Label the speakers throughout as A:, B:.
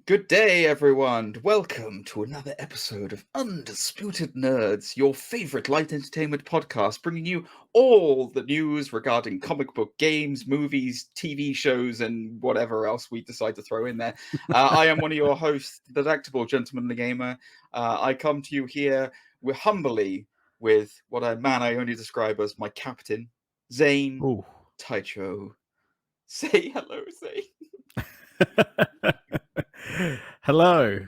A: Good day, everyone. Welcome to another episode of Undisputed Nerds, your favorite light entertainment podcast, bringing you all the news regarding comic book games, movies, TV shows, and whatever else we decide to throw in there. I am one of your hosts, the delectable Gentleman the Gamer. I come to you here humbly with what I only describe as my captain, Zane.
B: Ooh.
A: Taicho. Say hello, Zane.
B: Hello,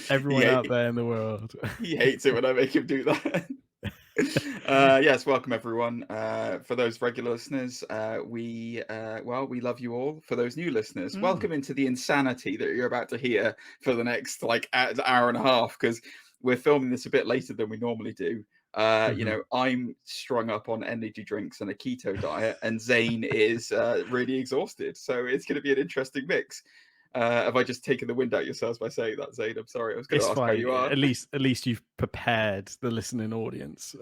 B: everyone out there in the world.
A: He hates it when I make him do that. Yes, welcome everyone. For those regular listeners, we love you all. For those new listeners, welcome into the insanity that you're about to hear for the next hour and a half, because we're filming this a bit later than we normally do. You know, I'm strung up on energy drinks and a keto diet, and Zane is really exhausted. So it's going to be an interesting mix. Have I just taken the wind out yourselves by saying that, Zane? I'm sorry. I was going to ask how you are.
B: At least you've prepared the listening audience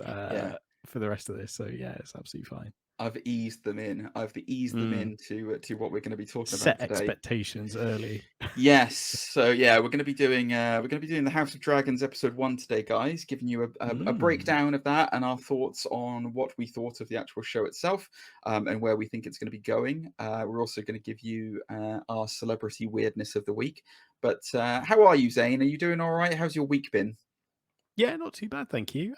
B: for the rest of this. So yeah, it's absolutely fine.
A: I've eased them in. I've eased them into to what we're going to be talking
B: Set
A: about today.
B: Expectations early.
A: Yes. So yeah, we're going to be doing the House of Dragons episode 1 today, guys. Giving you a breakdown of that and our thoughts on what we thought of the actual show itself, and where we think it's going to be going. We're also going to give you our celebrity weirdness of the week. But how are you, Zane? Are you doing all right? How's your week been?
B: Yeah, not too bad, thank you.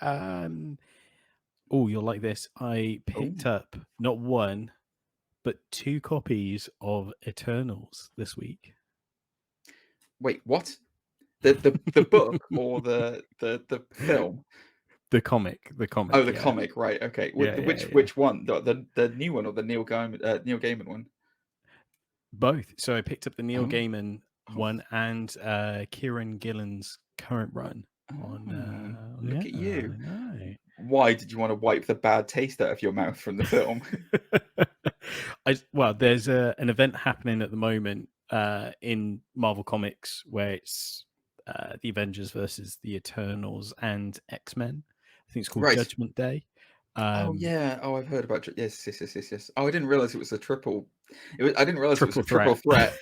B: Oh, you'll like this. I picked up not one, but 2 copies of Eternals this week.
A: Wait, what? The book or the film?
B: The comic.
A: Oh, the comic, right? Okay. Which one? The new one or the Neil Gaiman one?
B: Both. So I picked up the Neil Gaiman one and Kieran Gillen's current run.
A: Look at you. Why did you want to wipe the bad taste out of your mouth from the film?
B: There's an event happening at the moment in Marvel Comics where it's the Avengers versus the Eternals and X-Men. I think it's called Judgment Day.
A: I've heard about it. Yes. Oh, I didn't realize it was a triple. I didn't realize it was a triple threat.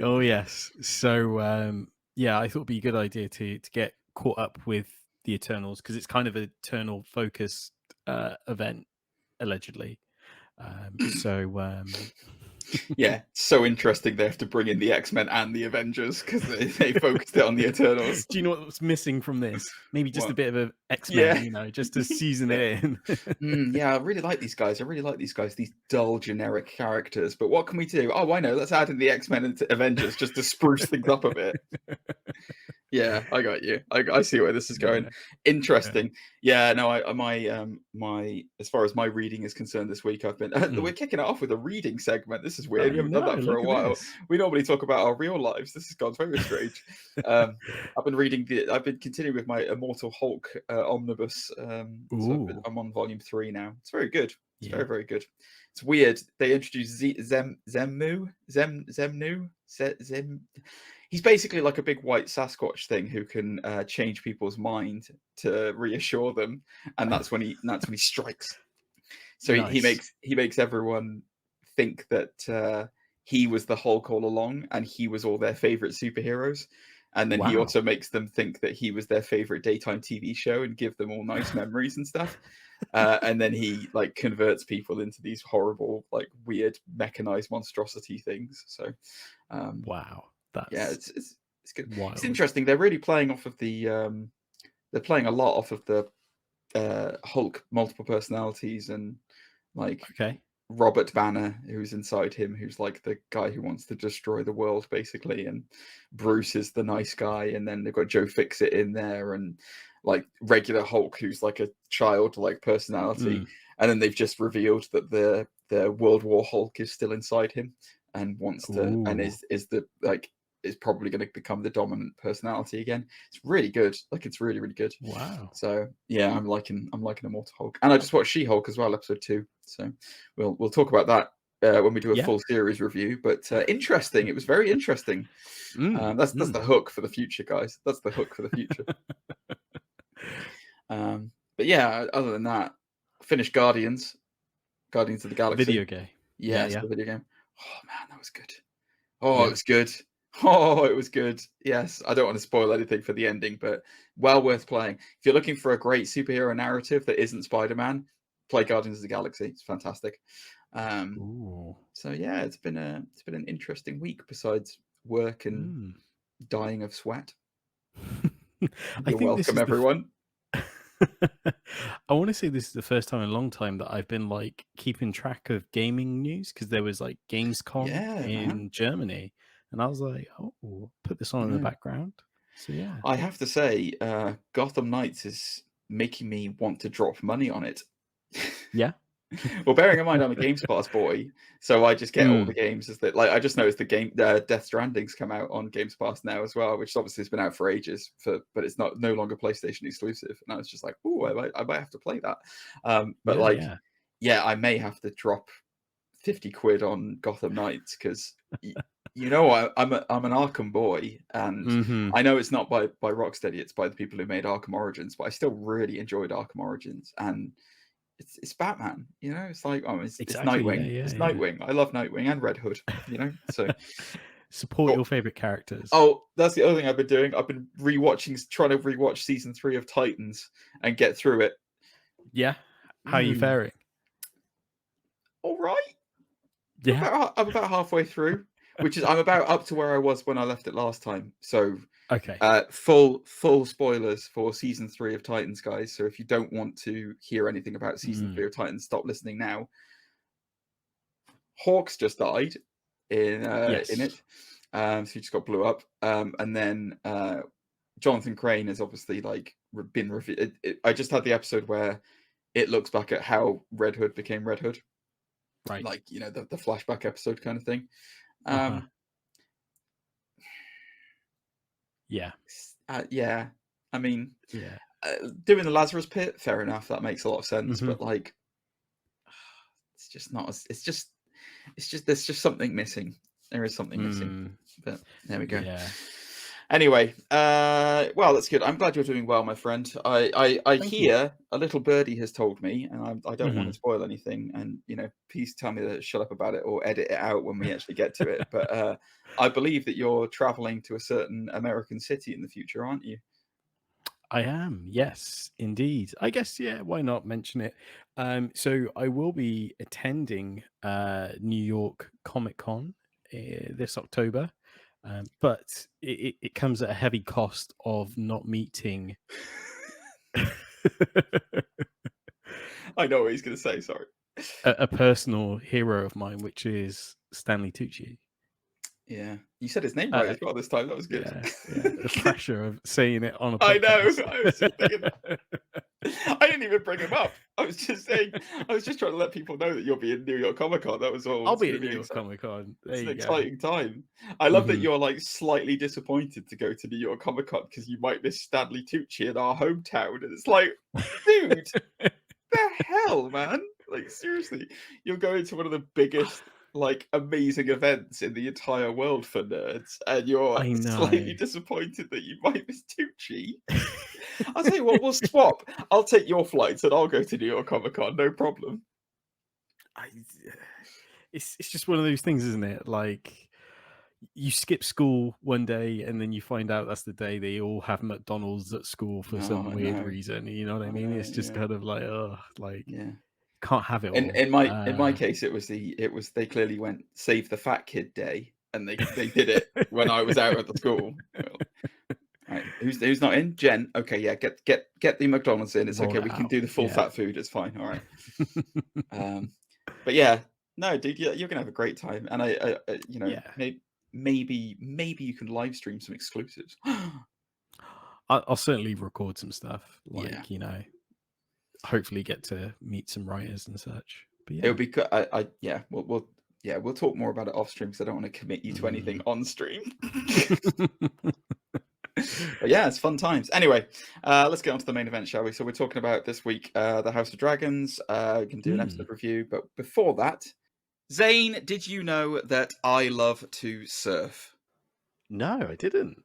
B: Oh yes. So I thought it'd be a good idea to get caught up with the Eternals, because it's kind of an Eternal focused event, allegedly.
A: Yeah, so interesting they have to bring in the X-Men and the Avengers because they focused it on the Eternals.
B: Do you know what's missing from this? Maybe just a bit of a X-Men, just to season it in.
A: Yeah, I really like these guys. These dull, generic characters. But what can we do? Oh, I know. Let's add in the X-Men and Avengers just to spruce things up a bit. Yeah, I got you. I see where this is going. Yeah. Interesting. Yeah, no, my as far as my reading is concerned this week, I've been we're kicking it off with a reading segment. This is weird. We haven't done that for a while. We normally talk about our real lives. This has gone very strange. I've been continuing with my Immortal Hulk omnibus. So I'm on volume 3 now. It's very good. It's very, very good. It's weird. They introduced Zemnu. He's basically like a big white Sasquatch thing who can change people's mind to reassure them, and that's when he strikes. So nice. he makes everyone think that he was the Hulk all along, and he was all their favorite superheroes. And then he also makes them think that he was their favorite daytime TV show and give them all nice memories and stuff. And then he converts people into these horrible, weird mechanized monstrosity things. So, it's good. Wild. It's interesting. They're really playing off of they're playing a lot off of the Hulk multiple personalities and Robert Banner, who's inside him, who's like the guy who wants to destroy the world, basically, and Bruce is the nice guy, and then they've got Joe Fixit in there, and regular Hulk, who's like a childlike personality, and then they've just revealed that the World War Hulk is still inside him and wants to, and is probably going to become the dominant personality again. It's really good. It's really, really good.
B: Wow.
A: So yeah, I'm liking Immortal Hulk, and I just watched She-Hulk as well, episode 2. So we'll talk about that when we do a full series review. But interesting. It was very interesting. That's the hook for the future, guys. That's the hook for the future. But yeah, other than that, finished Guardians of the Galaxy
B: video game.
A: Yeah. The video game. Oh man, that was good. Oh, it was good. Oh, it was good. Yes, I don't want to spoil anything for the ending, but well worth playing. If you're looking for a great superhero narrative that isn't Spider-Man, play Guardians of the Galaxy. It's fantastic.
B: Ooh.
A: So yeah, it's been an interesting week besides work and dying of sweat.
B: I
A: You're
B: think this
A: welcome,
B: is
A: everyone.
B: I want to say this is the first time in a long time that I've been like keeping track of gaming news, because there was like Gamescom
A: Yeah,
B: in
A: man.
B: Germany, and I was like, oh, put this on in the background. So yeah,
A: I have to say, Gotham Knights is making me want to drop money on it.
B: yeah.
A: Well, bearing in mind I'm a Games Pass boy, so I just get all the games. As that, like, I just noticed the game Death Stranding's come out on Games Pass now as well, which obviously has been out for ages, but it's no longer PlayStation exclusive. And I was just like, oh, I might have to play that. But yeah, I may have to drop 50 quid on Gotham Knights because you know I'm an Arkham boy, and I know it's not by Rocksteady, it's by the people who made Arkham Origins, but I still really enjoyed Arkham Origins, and it's Batman, you know. It's like, oh, it's
B: Exactly,
A: Nightwing.
B: yeah,
A: It's
B: yeah.
A: Nightwing. I love Nightwing and Red Hood, you know. So
B: Support your favorite characters.
A: Oh, that's the other thing I've been doing. I've been trying to rewatch season 3 of Titans and get through it.
B: Yeah. How are you faring?
A: All right.
B: Yeah.
A: I'm about halfway through, which is I'm about up to where I was when I left it last time. So
B: Okay.
A: Full spoilers for season 3 of Titans, guys. So if you don't want to hear anything about season 3 of Titans, stop listening now. Hawks just died in it, so he just got blew up. And then Jonathan Crane has obviously like been revealed. I just had the episode where it looks back at how Red Hood became Red Hood,
B: right?
A: Like, you know, the flashback episode kind of thing.
B: Yeah.
A: Yeah. I mean,
B: yeah.
A: Doing the Lazarus Pit, fair enough. That makes a lot of sense. But like, it's just not as. It's just there's just something missing. There is something missing. But there we go.
B: Yeah.
A: Anyway, well, that's good. I'm glad you're doing well, my friend. I hear a little birdie has told me, and I don't want to spoil anything. And you know, please tell me to shut up about it or edit it out when we actually get to it. But I believe that you're traveling to a certain American city in the future, aren't you?
B: I am, yes, indeed. I guess, yeah, why not mention it? So I will be attending New York Comic Con this October, but it comes at a heavy cost of not meeting.
A: I know what he's going to say, sorry.
B: A personal hero of mine, which is Stanley Tucci.
A: Yeah, you said his name right as well this time. That was good.
B: Yeah. The pressure of saying it on a
A: I
B: podcast.
A: know. I was just thinking, I didn't even bring him up. I was just saying. I was just trying to let people know that you'll be in New York Comic Con. That was all.
B: I'll be at New York Comic Con.
A: It's an exciting time. I love that you're like slightly disappointed to go to New York Comic Con because you might miss Stanley Tucci in our hometown, and it's like, dude, the hell, man! Like seriously, you're going to one of the biggest, like, amazing events in the entire world for nerds, and you're slightly disappointed that you might miss Tucci. I'll tell you what, we'll swap. I'll take your flights and I'll go to New York Comic Con, no problem.
B: It's just one of those things, isn't it? Like, you skip school one day and then you find out that's the day they all have McDonald's at school for some weird reason. You know what I mean? It's just kind of like, can't have it all.
A: In my case, they clearly went Save the Fat Kid Day, and they did it when I was out at the school. Right, who's not in? Gent. Okay, yeah, get the McDonald's in. It's okay. We can do the full fat food. It's fine. All right. But yeah, no, dude, you're gonna have a great time, and I you know, maybe you can live stream some exclusives.
B: I'll certainly record some stuff, like, you know, hopefully get to meet some writers and such. But yeah,
A: it'll be we'll talk more about it off stream because I don't want to commit you to anything on stream. But yeah, it's fun times. Anyway, let's get on to the main event, shall we? So we're talking about this week, the House of Dragons. We can do an episode review, but before that, Zane, did you know that I love to surf?
B: No, I didn't.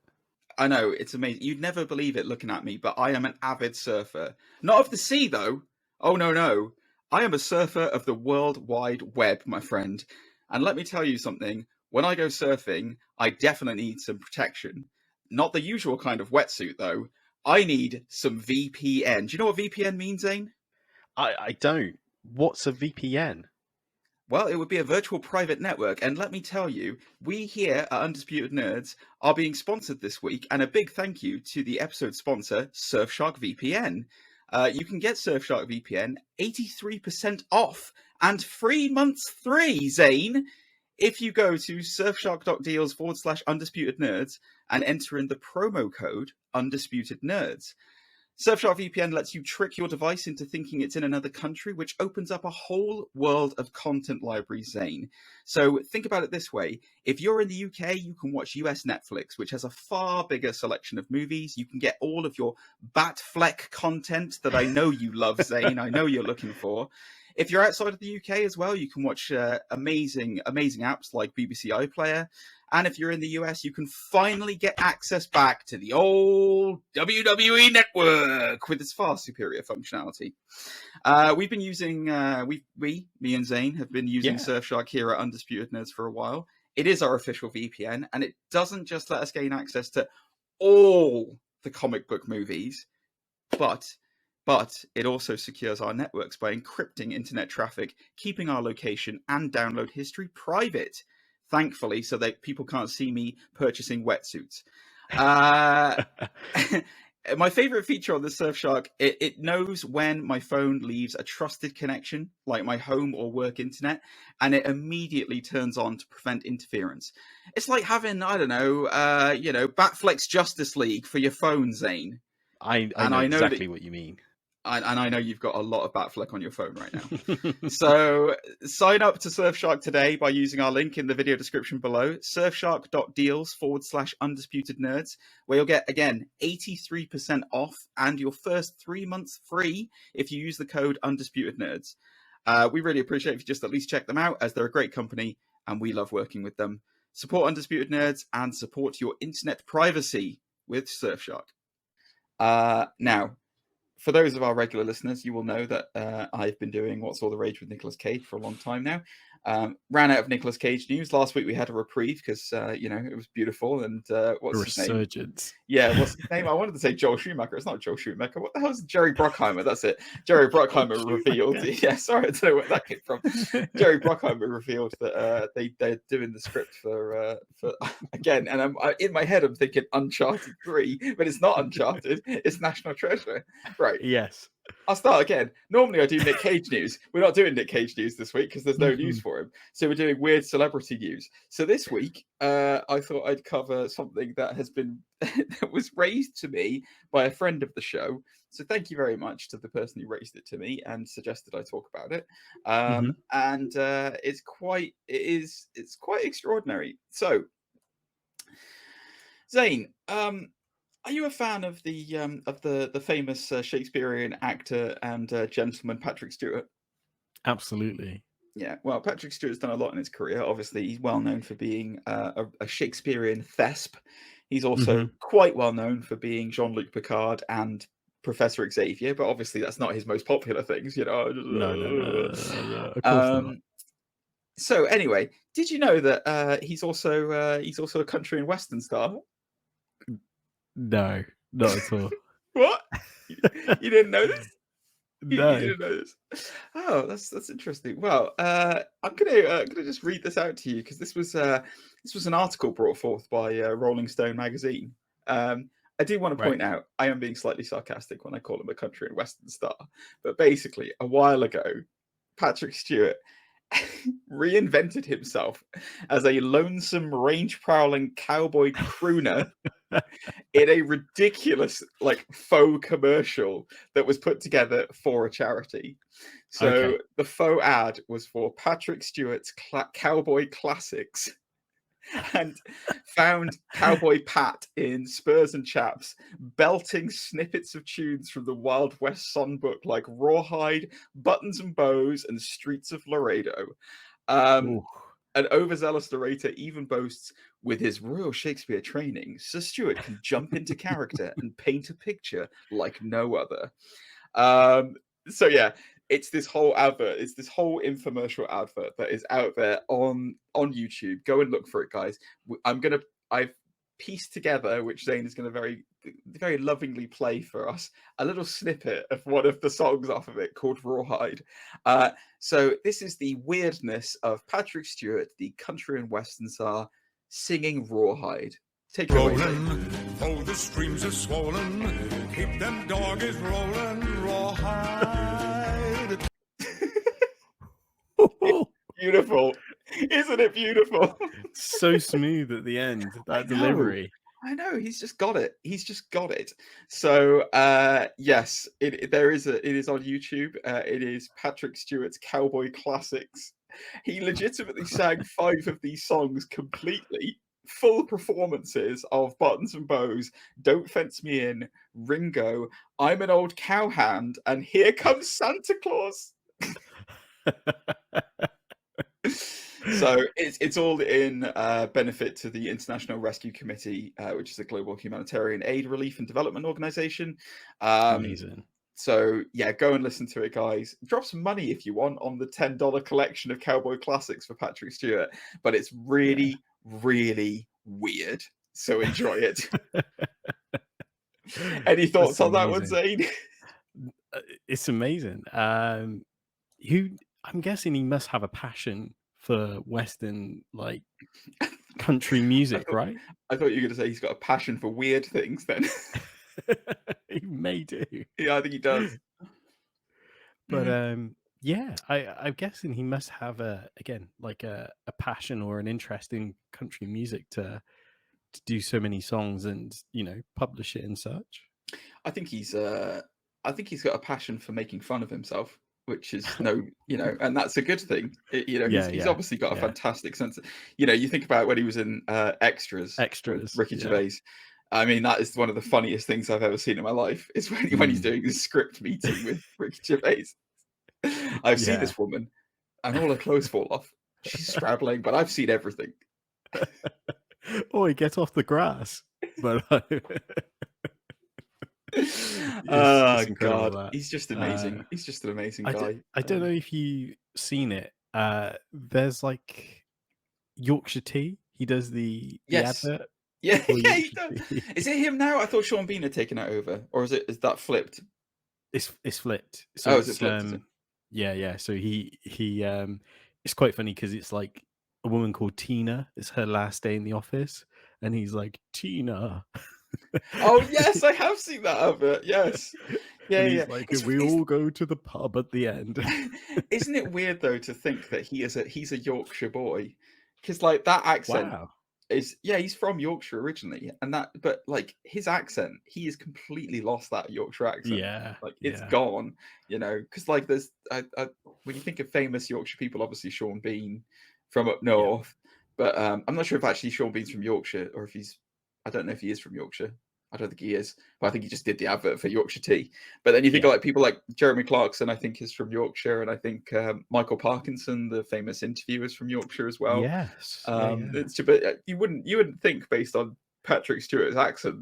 A: I know, it's amazing. You'd never believe it looking at me, but I am an avid surfer. Not of the sea, though. Oh, no. I am a surfer of the World Wide Web, my friend. And let me tell you something. when I go surfing, I definitely need some protection. Not the usual kind of wetsuit, though. I need some VPN. Do you know what VPN means, Zane?
B: I don't. What's a VPN?
A: Well, it would be a virtual private network. And let me tell you, we here at Undisputed Nerds are being sponsored this week. And a big thank you to the episode sponsor, Surfshark VPN. You can get Surfshark VPN 83% off and free months free, Zane, if you go to surfshark.deals/Undisputed Nerds and enter in the promo code Undisputed Nerds. Surfshark VPN lets you trick your device into thinking it's in another country, which opens up a whole world of content library, Zane. So think about it this way. If you're in the UK, you can watch US Netflix, which has a far bigger selection of movies. You can get all of your Batfleck content that I know you love, Zane. I know you're looking for. If you're outside of the UK as well, you can watch amazing apps like BBC iPlayer. And if you're in the US, you can finally get access back to the old WWE Network with its far superior functionality. We've been using, me and Zane have been using Surfshark here at Undisputed Nerds for a while. It is our official VPN, and it doesn't just let us gain access to all the comic book movies, but it also secures our networks by encrypting internet traffic, keeping our location and download history private, thankfully, so that people can't see me purchasing wetsuits. My favorite feature on the Surfshark, it knows when my phone leaves a trusted connection, like my home or work internet, and it immediately turns on to prevent interference. It's like having, I don't know, Batfleck's Justice League for your phone, Zane.
B: I know exactly what you mean.
A: And I know you've got a lot of Batfleck on your phone right now. So sign up to Surfshark today by using our link in the video description below, surfshark.deals/Undisputed Nerds, where you'll get, again, 83% off and your first 3 months free if you use the code Undisputed Nerds. We really appreciate if you just at least check them out, as they're a great company and we love working with them. Support Undisputed Nerds and support your internet privacy with Surfshark. Now, for those of our regular listeners, you will know that I've been doing What's All the Rage with Nicolas Cage for a long time now. Ran out of Nicolas Cage news. Last week we had a reprieve because, it was beautiful. And what's his name?
B: Resurgence.
A: Yeah, what's his name? I wanted to say Joel Schumacher. It's not Joel Schumacher. What the hell is Jerry Bruckheimer? That's it. Jerry Bruckheimer revealed. Yeah, sorry, I don't know where that came from. Jerry Bruckheimer revealed that they're doing the script for again. And I'm in my head, I'm thinking Uncharted 3, but it's not Uncharted. It's National Treasure. Right.
B: Yes.
A: I'll start again. Normally I do Nick Cage news. We're not doing Nick Cage news this week because there's no news for him. So we're doing weird celebrity news. So this week, I thought I'd cover something that has been that was raised to me by a friend of the show. So thank you very much to the person who raised it to me and suggested I talk about it. And it's quite extraordinary. So Zane, are you a fan of the famous Shakespearean actor and gentleman Patrick Stewart?
B: Absolutely.
A: Yeah, well, Patrick Stewart's done a lot in his career. Obviously, he's well known for being a Shakespearean thesp. He's also quite well known for being Jean-Luc Picard and Professor Xavier, but obviously that's not his most popular things, No.
B: Of course not.
A: So anyway, did you know that he's also a country and western star?
B: No, not at all.
A: What? You didn't know this?
B: No.
A: You didn't know this? Oh, that's interesting. Well, I'm gonna just read this out to you because this was an article brought forth by Rolling Stone magazine. I do want to point out I am being slightly sarcastic when I call him a country and western star, but basically a while ago, Patrick Stewart reinvented himself as a lonesome range prowling cowboy crooner in a ridiculous faux commercial that was put together for a charity. So the faux ad was for Patrick Stewart's Cowboy Classics, and found Cowboy Pat in spurs and chaps belting snippets of tunes from the Wild West songbook like Rawhide, Buttons and Bows, and Streets of Laredo. An overzealous narrator even boasts, with his Royal Shakespeare training, Sir Stewart can jump into character and paint a picture like no other. So yeah, it's this whole advert. It's this whole infomercial advert that is out there on YouTube. Go and look for it, guys. I've pieced together, which Zane is going to very lovingly play for us, a little snippet of one of the songs off of it called Rawhide. So this is the weirdness of Patrick Stewart, the country and western star, singing Rawhide. Take it away, Zane.
C: Oh, the streams are swollen. Keep them doggies rolling. Rawhide.
A: Beautiful. Isn't it beautiful?
B: So smooth at the end, that delivery.
A: I know, he's just got it. He's just got it. So yes, it is on YouTube. It is Patrick Stewart's Cowboy Classics. He legitimately sang 5 of these songs completely, full performances of Buttons and Bows, Don't Fence Me In, Ringo, I'm an Old Cowhand, and Here Comes Santa Claus. So it's all in benefit to the International Rescue Committee, which is a global humanitarian aid, relief, and development organization.
B: Amazing.
A: So yeah, go and listen to it, guys. Drop some money if you want on the $10 collection of Cowboy Classics for Patrick Stewart, but it's really, really weird. So enjoy it. Any thoughts on that one, Zane?
B: It's amazing. I'm guessing he must have a passion for Western, like, country music, right?
A: I thought you were going to say he's got a passion for weird things then.
B: He may do.
A: Yeah, I think he does.
B: But yeah, I'm guessing he must have a passion or an interest in country music to do so many songs and, publish it and such.
A: I think he's got a passion for making fun of himself, which is and that's a good thing. He's obviously got a fantastic sense of, you think about when he was in Extras with Ricky Gervais. I mean, that is one of the funniest things I've ever seen in my life, is when he's doing this script meeting with Ricky Gervais. I've seen this woman and all her clothes fall off. She's straddling, but I've seen everything.
B: Oh, he gets off the grass. But
A: oh God, he's just amazing. He's just an amazing guy.
B: I don't know if you've seen it. There's like Yorkshire Tea. He does the advert.
A: Yeah, he does. Is it him now? I thought Sean Bean had taken it over, or is that flipped?
B: It's flipped. So
A: is it flipped? Is it?
B: Yeah. So he it's quite funny because it's like a woman called Tina. It's her last day in the office, and he's like, Tina.
A: Oh yes, I have seen that advert. Yes, yeah.
B: Like, we all go to the pub at the end.
A: Isn't it weird though to think that he's a Yorkshire boy? Because like that accent he's from Yorkshire originally, but like his accent, he has completely lost that Yorkshire accent.
B: Yeah,
A: like it's gone. Because like there's when you think of famous Yorkshire people, obviously Sean Bean from up north, but I'm not sure if actually Sean Bean's from Yorkshire or if I don't know if he is from Yorkshire. I don't think he is, but I think he just did the advert for Yorkshire Tea. But then you think of like people like Jeremy Clarkson, I think is from Yorkshire, and I think Michael Parkinson, the famous interviewer, is from Yorkshire as well.
B: Yes,
A: but you wouldn't think based on Patrick Stewart's accent.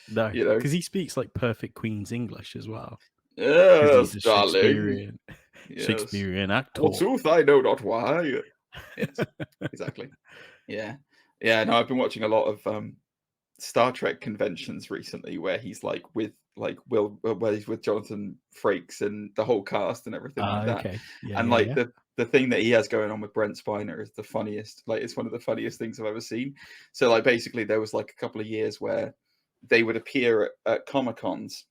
B: No, because he speaks like perfect Queen's English as well.
A: Yes, darling.
B: Shakespearean actor.
A: Forsooth, I know not why. Yes, exactly. Yeah. No, I've been watching a lot of Star Trek conventions recently, where he's like with where he's with Jonathan Frakes and the whole cast and everything like that.
B: Okay.
A: The thing that he has going on with Brent Spiner is the funniest. Like, it's one of the funniest things I've ever seen. So like basically there was like a couple of years where they would appear at Comic-Cons.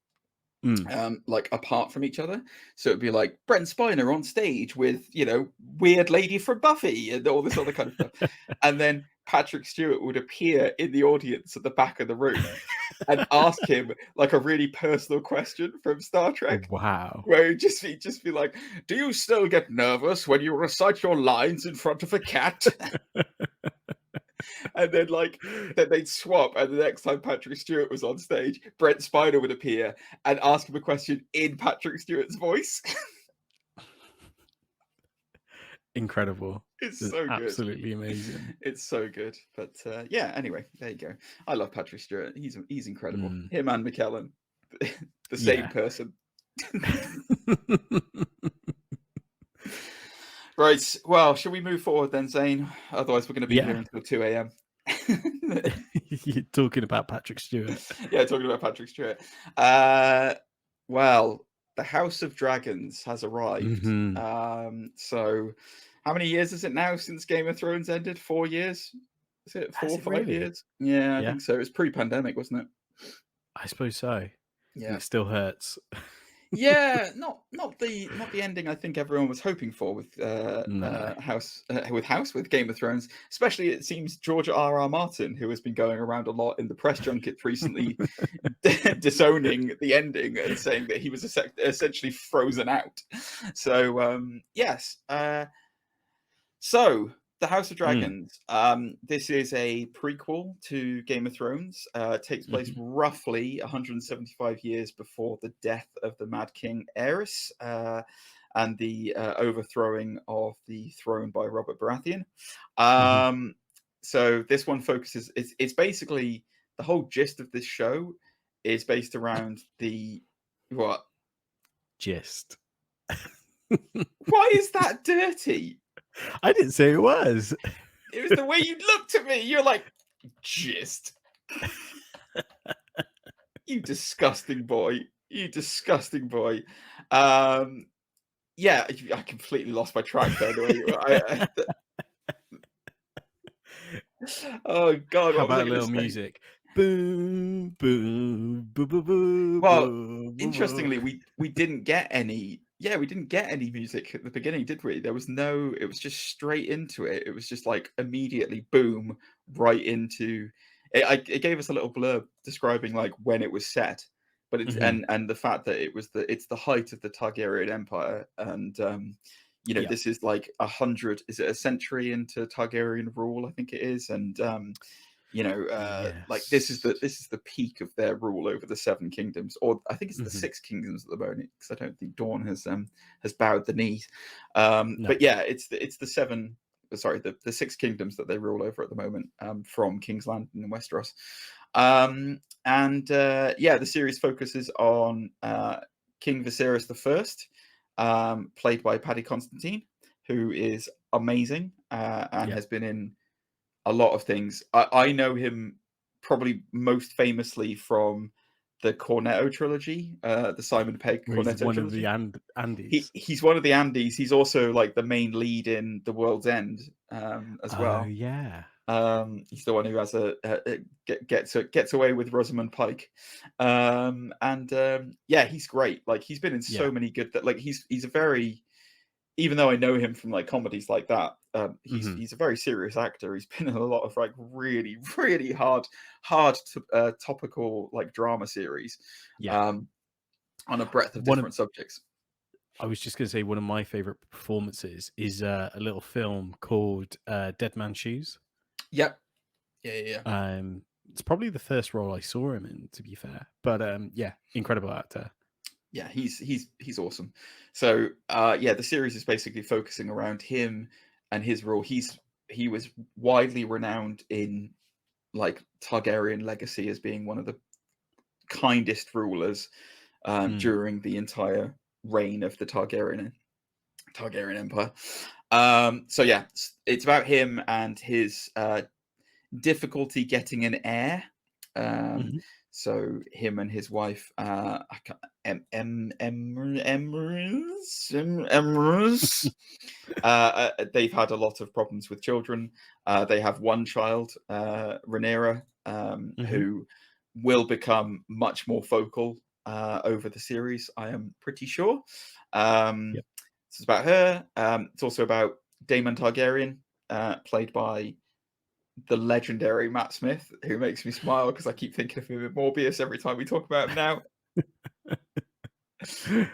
A: Like apart from each other, so it'd be like Brent Spiner on stage with weird lady from Buffy and all this other kind of stuff, and then Patrick Stewart would appear in the audience at the back of the room and ask him like a really personal question from Star Trek.
B: Wow.
A: Where he'd just be like, do you still get nervous when you recite your lines in front of a cat? And then they'd swap, and the next time Patrick Stewart was on stage, Brent Spiner would appear and ask him a question in Patrick Stewart's voice.
B: Incredible.
A: It's so good.
B: Absolutely amazing.
A: It's so good. But anyway, there you go. I love Patrick Stewart. He's incredible. Him and McKellen, the same person. Right. Well, shall we move forward then, Zane? Otherwise, we're going to be here until 2 a.m.
B: You're talking about Patrick Stewart.
A: Yeah, talking about Patrick Stewart. Well, the House of Dragons has arrived. So, how many years is it now since Game of Thrones ended? 4 years? Is it 4 or 5
B: really?
A: years? Yeah, I think so. It was pre-pandemic, wasn't it?
B: I suppose so.
A: Yeah,
B: and it still hurts.
A: Yeah, not the ending I think everyone was hoping for with with Game of Thrones. Especially, it seems George R.R. Martin, who has been going around a lot in the press junkets recently, disowning the ending and saying that he was essentially frozen out. So yes, so the House of Dragons. This is a prequel to Game of Thrones. Takes place roughly 175 years before the death of the Mad King Aerys and the overthrowing of the throne by Robert Baratheon. So this one focuses. It's basically the whole gist of this show is based around the what?
B: Gist.
A: Why is that dirty?
B: I didn't say it was.
A: It was the way you looked at me. You're like, gist. You disgusting boy. You disgusting boy. Yeah, I completely lost my track there. Oh God!
B: How about a little music? Boom, boom, boom, boom, boom.
A: Well,
B: boom,
A: interestingly,
B: boom.
A: we didn't get any. Yeah, we didn't get any music at the beginning, did we? There was no. It was just straight into it. It was just like immediately boom, right into. It gave us a little blurb describing like when it was set, but it's and the fact that it's the height of the Targaryen Empire, and this is like 100. Is it a century into Targaryen rule? I think it is, and like this is the peak of their rule over the Seven Kingdoms, or I think it's the Six Kingdoms at the moment, because I don't think Dawn has bowed the knees. No. But yeah, it's the Six Kingdoms that they rule over at the moment, from King's Landing in Westeros. The series focuses on King Viserys I, played by Paddy Constantine, who is amazing and has been in a lot of things. I know him probably most famously from the Cornetto trilogy, the Simon Pegg Cornetto
B: one
A: trilogy.
B: of the Andes.
A: He's one of the Andes. He's also like the main lead in The World's End as well.
B: Oh yeah.
A: He's the one who has gets away with Rosamund Pike, he's great. Like he's been in so many good that like he's a very, even though I know him from like comedies like that, he's a very serious actor. He's been in a lot of like really really hard topical like drama series, on a breadth of different subjects.
B: I was just going to say one of my favorite performances is a little film called Dead Man's Shoes.
A: Yep. Yeah.
B: It's probably the first role I saw him in, to be fair. But incredible actor.
A: Yeah, he's awesome. So the series is basically focusing around him and his role. He was widely renowned in like Targaryen legacy as being one of the kindest rulers during the entire reign of the Targaryen Empire. It's about him and his difficulty getting an heir. So him and his wife, Emrys, they've had a lot of problems with children. They have one child, Rhaenyra, who will become much more vocal over the series, I am pretty sure. It's about her. It's also about Damon Targaryen, played by the legendary Matt Smith, who makes me smile because I keep thinking of him in Morbius every time we talk about him now.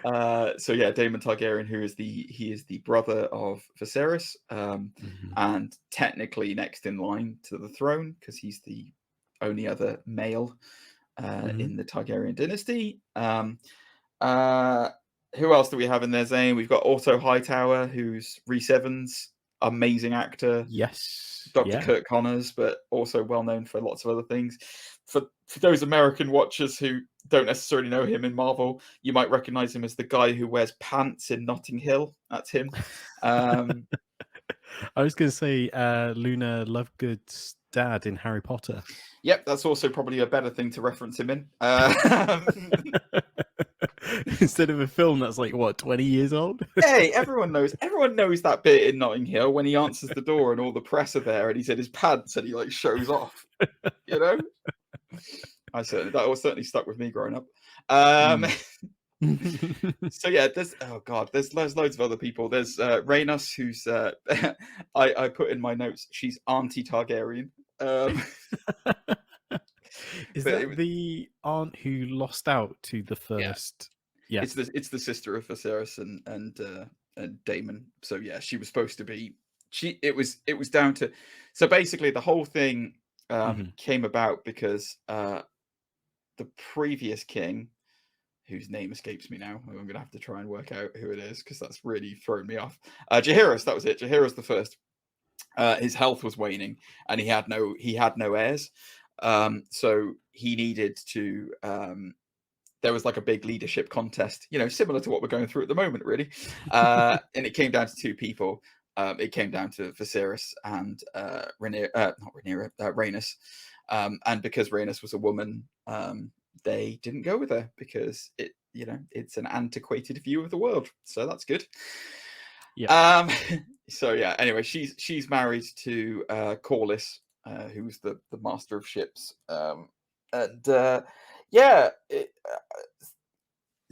A: Damon Targaryen, who is the brother of Viserys, and technically next in line to the throne because he's the only other male in the Targaryen dynasty. Who else do we have in there, Zane? We've got Otto Hightower, who's Rhys Evans. amazing actor.
B: Yes.
A: Dr.
B: Yeah.
A: Kurt Connors, but also well known for lots of other things. For those American watchers who don't necessarily know him in Marvel, you might recognize him as the guy who wears pants in Notting Hill. That's him.
B: I was going to say Luna Lovegood's dad in Harry Potter.
A: Yep, that's also probably a better thing to reference him in.
B: Instead of a film that's like, what, 20 years old?
A: Hey, everyone knows that bit in Notting Hill when he answers the door and all the press are there and he's in his pants and he like shows off. You know? That was certainly stuck with me growing up. So yeah, there's loads of other people. There's Rhaenys, who's I put in my notes, she's Auntie Targaryen.
B: Is that the aunt who lost out to the first? Yeah.
A: It's the sister of Viserys and Damon. So yeah, she was supposed to be. It was down to. So basically, the whole thing came about because the previous king, whose name escapes me now, I'm gonna have to try and work out who it is because that's really thrown me off. Jaehaerys, that was it. Jaehaerys the first. His health was waning, and he had no heirs. So he needed to. There was like a big leadership contest, similar to what we're going through at the moment, really. And it came down to two people. It came down to Viserys and Rhaenys. And because Rhaenys was a woman, they didn't go with her because it's an antiquated view of the world. So that's good. Yeah. So yeah. Anyway, she's married to Corlys, who's the master of ships.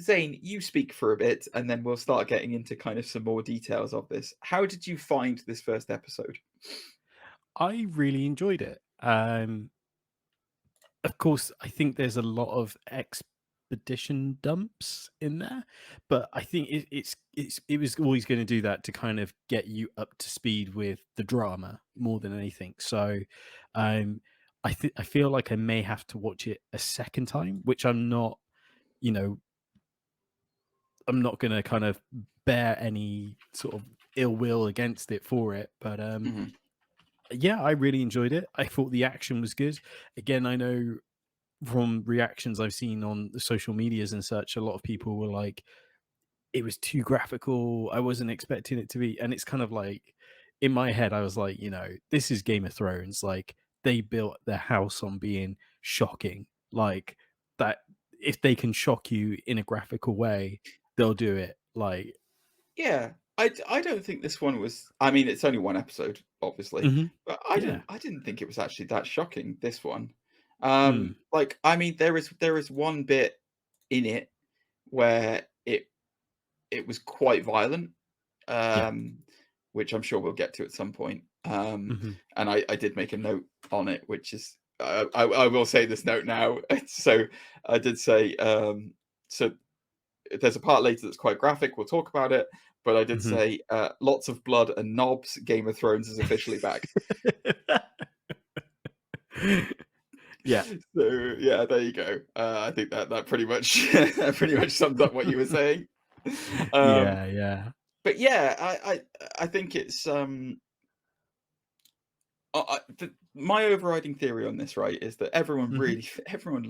A: Zane, you speak for a bit, and then we'll start getting into kind of some more details of this. How did you find this first episode?
B: I really enjoyed it. Of course, I think there's a lot of expedition dumps in there, but I think it was always going to do that to kind of get you up to speed with the drama more than anything. So, I feel like I may have to watch it a second time, which I'm not. I'm not going to kind of bear any sort of ill will against it for it, but yeah, I really enjoyed it. I thought the action was good. Again, I know from reactions I've seen on the social medias and such, a lot of people were like, it was too graphical. I wasn't expecting it to be. And it's kind of like, in my head, I was like, this is Game of Thrones. Like, they built their house on being shocking. Like, that if they can shock you in a graphical way, they'll do it. Like,
A: yeah, I don't think this one was. I mean, it's only one episode, obviously, but I didn't think it was actually that shocking. This one, like, I mean, there is one bit in it where it was quite violent, which I'm sure we'll get to at some point. And I did make a note on it, which is I will say this note now. So I did say so. There's a part later that's quite graphic. We'll talk about it. But I did say lots of blood and knobs. Game of Thrones is officially back.
B: Yeah.
A: So yeah, there you go. I think that pretty much sums up what you were saying.
B: Yeah.
A: But yeah, I think it's my overriding theory on this, right, is that everyone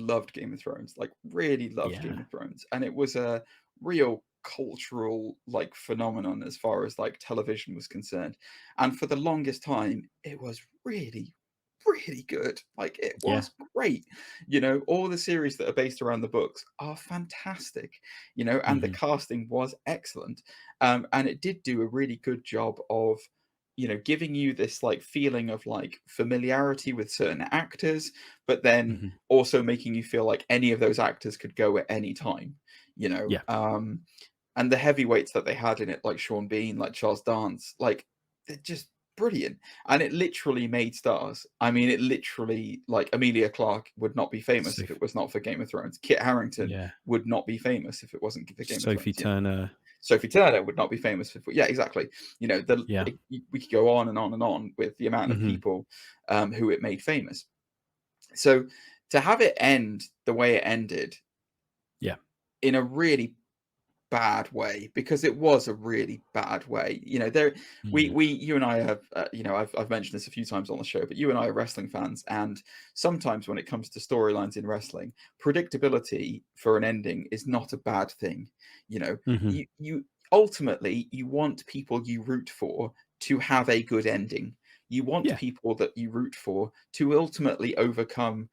A: loved Game of Thrones, like really loved Game of Thrones, and it was a real cultural like phenomenon as far as like television was concerned. And for the longest time, it was really, really good. Like, it was great. All the series that are based around the books are fantastic. And the casting was excellent. And it did do a really good job of giving you this like feeling of like familiarity with certain actors, but then also making you feel like any of those actors could go at any time, and the heavyweights that they had in it, like Sean Bean, like Charles Dance, like, they're just brilliant. And it literally made stars. I mean, it literally, like, Emilia Clarke would not be famous if it was not for Game of Thrones. Kit Harington would not be famous if it wasn't for Game of Thrones. Sophie Turner would not be famous for, exactly. We could go on and on and on with the amount of people who it made famous. So to have it end the way it ended, in a really bad way, because it was a really bad way. You know, you and I have, I've mentioned this a few times on the show, but you and I are wrestling fans, and sometimes when it comes to storylines in wrestling, predictability for an ending is not a bad thing. You know, you ultimately you want people you root for to have a good ending. You want people that you root for to ultimately overcome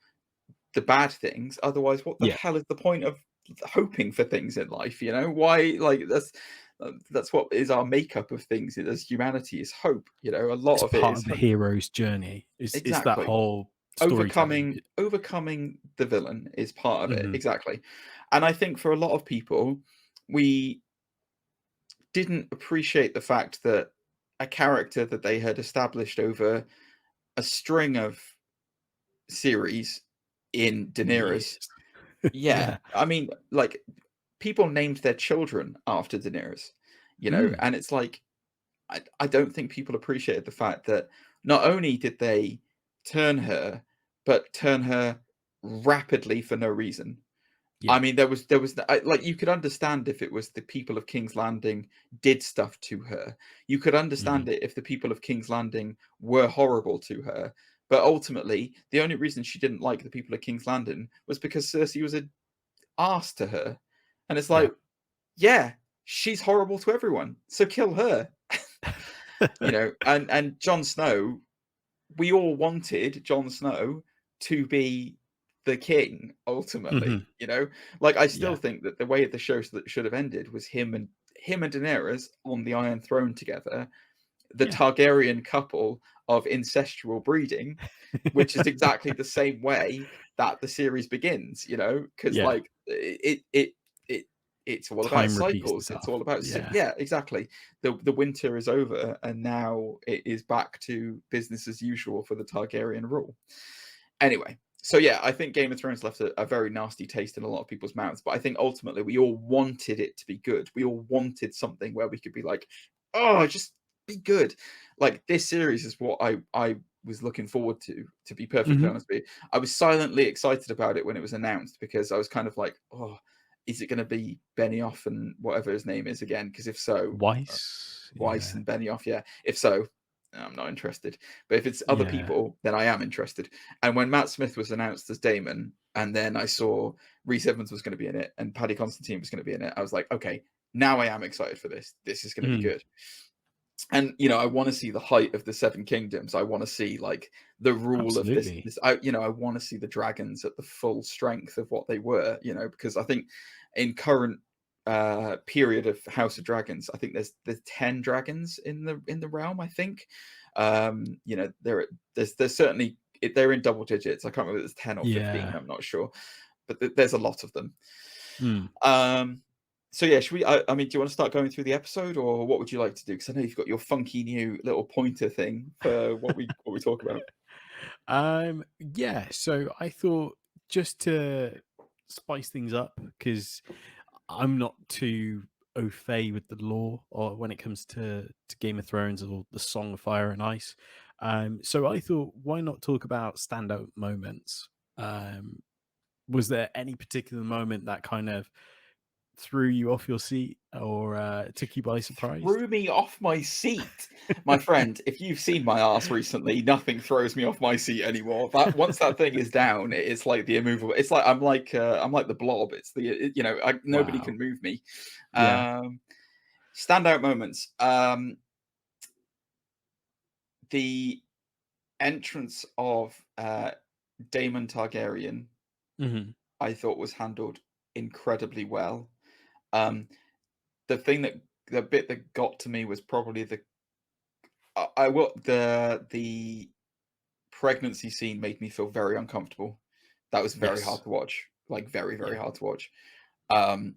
A: the bad things. Otherwise, what the hell is the point of hoping for things in life? You know, why? Like that's what is our makeup of things as humanity, is hope. You know, a lot
B: It's
A: of it
B: part
A: is
B: of the hero's journey. It's that
A: exactly
B: whole storytelling.
A: overcoming the villain is part of it.
B: Mhm.
A: Exactly. And I think for a lot of people, we didn't appreciate the fact that a character that they had established over a string of series in Daenerys.
B: Yes.
A: Yeah, I mean, like, people named their children after Daenerys, you know, and it's like, I don't think people appreciated the fact that not only did they turn her, but turn her rapidly for no reason. I
B: Yeah.
A: mean, like, you could understand if it was the people of King's Landing did stuff to her. You could understand it if the people of King's Landing were horrible to her. But ultimately, the only reason she didn't like the people of King's Landing was because Cersei was an arse to her. And it's like, yeah, she's horrible to everyone, so kill her. You know, and Jon Snow, we all wanted Jon Snow to be the king ultimately. You know, like, I still think that the way the show should have ended was him and Daenerys on the Iron Throne together, the Targaryen couple of incestual breeding, which is exactly the same way that the series begins. You know, because like it's all about
B: Time repeats
A: cycles. It's
B: itself.
A: all about exactly. The winter is over, and now it is back to business as usual for the Targaryen rule. Anyway, so yeah, I think Game of Thrones left a very nasty taste in a lot of people's mouths. But I think ultimately we all wanted it to be good. We all wanted something where we could be like, oh, just be good. Like, this series is what I was looking forward to be perfectly honest with you. I was silently excited about it when it was announced, because I was kind of like, oh, is it going to be Benioff and whatever his name is again? Because if so, Weiss and Benioff, if so, I'm not interested. But if it's other people, then I am interested. And when Matt Smith was announced as Damon, and then I saw Rhys Evans was going to be in it and Paddy Constantine was going to be in it, I was like, okay, now I am excited for this. This is going to be good. And, you know, I want to see the height of the Seven Kingdoms. I want to see, like, the rule of this. I want to see the dragons at the full strength of what they were, you know, because I think in current period of House of Dragons, I think there's 10 dragons in the realm, I think. You know, there's certainly, they're in double digits. I can't remember if it's 10 or 15, I'm not sure. But there's a lot of them. So yeah, should we? I mean, do you want to start going through the episode, or what would you like to do? Because I know you've got your funky new little pointer thing for what we talk about.
B: Yeah. So I thought, just to spice things up, because I'm not too au fait with the lore or when it comes to Game of Thrones or the Song of Fire and Ice. So I thought, why not talk about standout moments? Was there any particular moment that kind of threw you off your seat, or took you by surprise?
A: Threw me off my seat, my friend. If you've seen my ass recently, nothing throws me off my seat anymore. That once that thing is down, it's like the immovable. It's like I'm like the Blob. It's nobody can move me. Standout moments. The entrance of Damon Targaryen, I thought was handled incredibly well. The bit that got to me was probably the pregnancy scene made me feel very uncomfortable. That was very hard to watch, like very hard to watch. And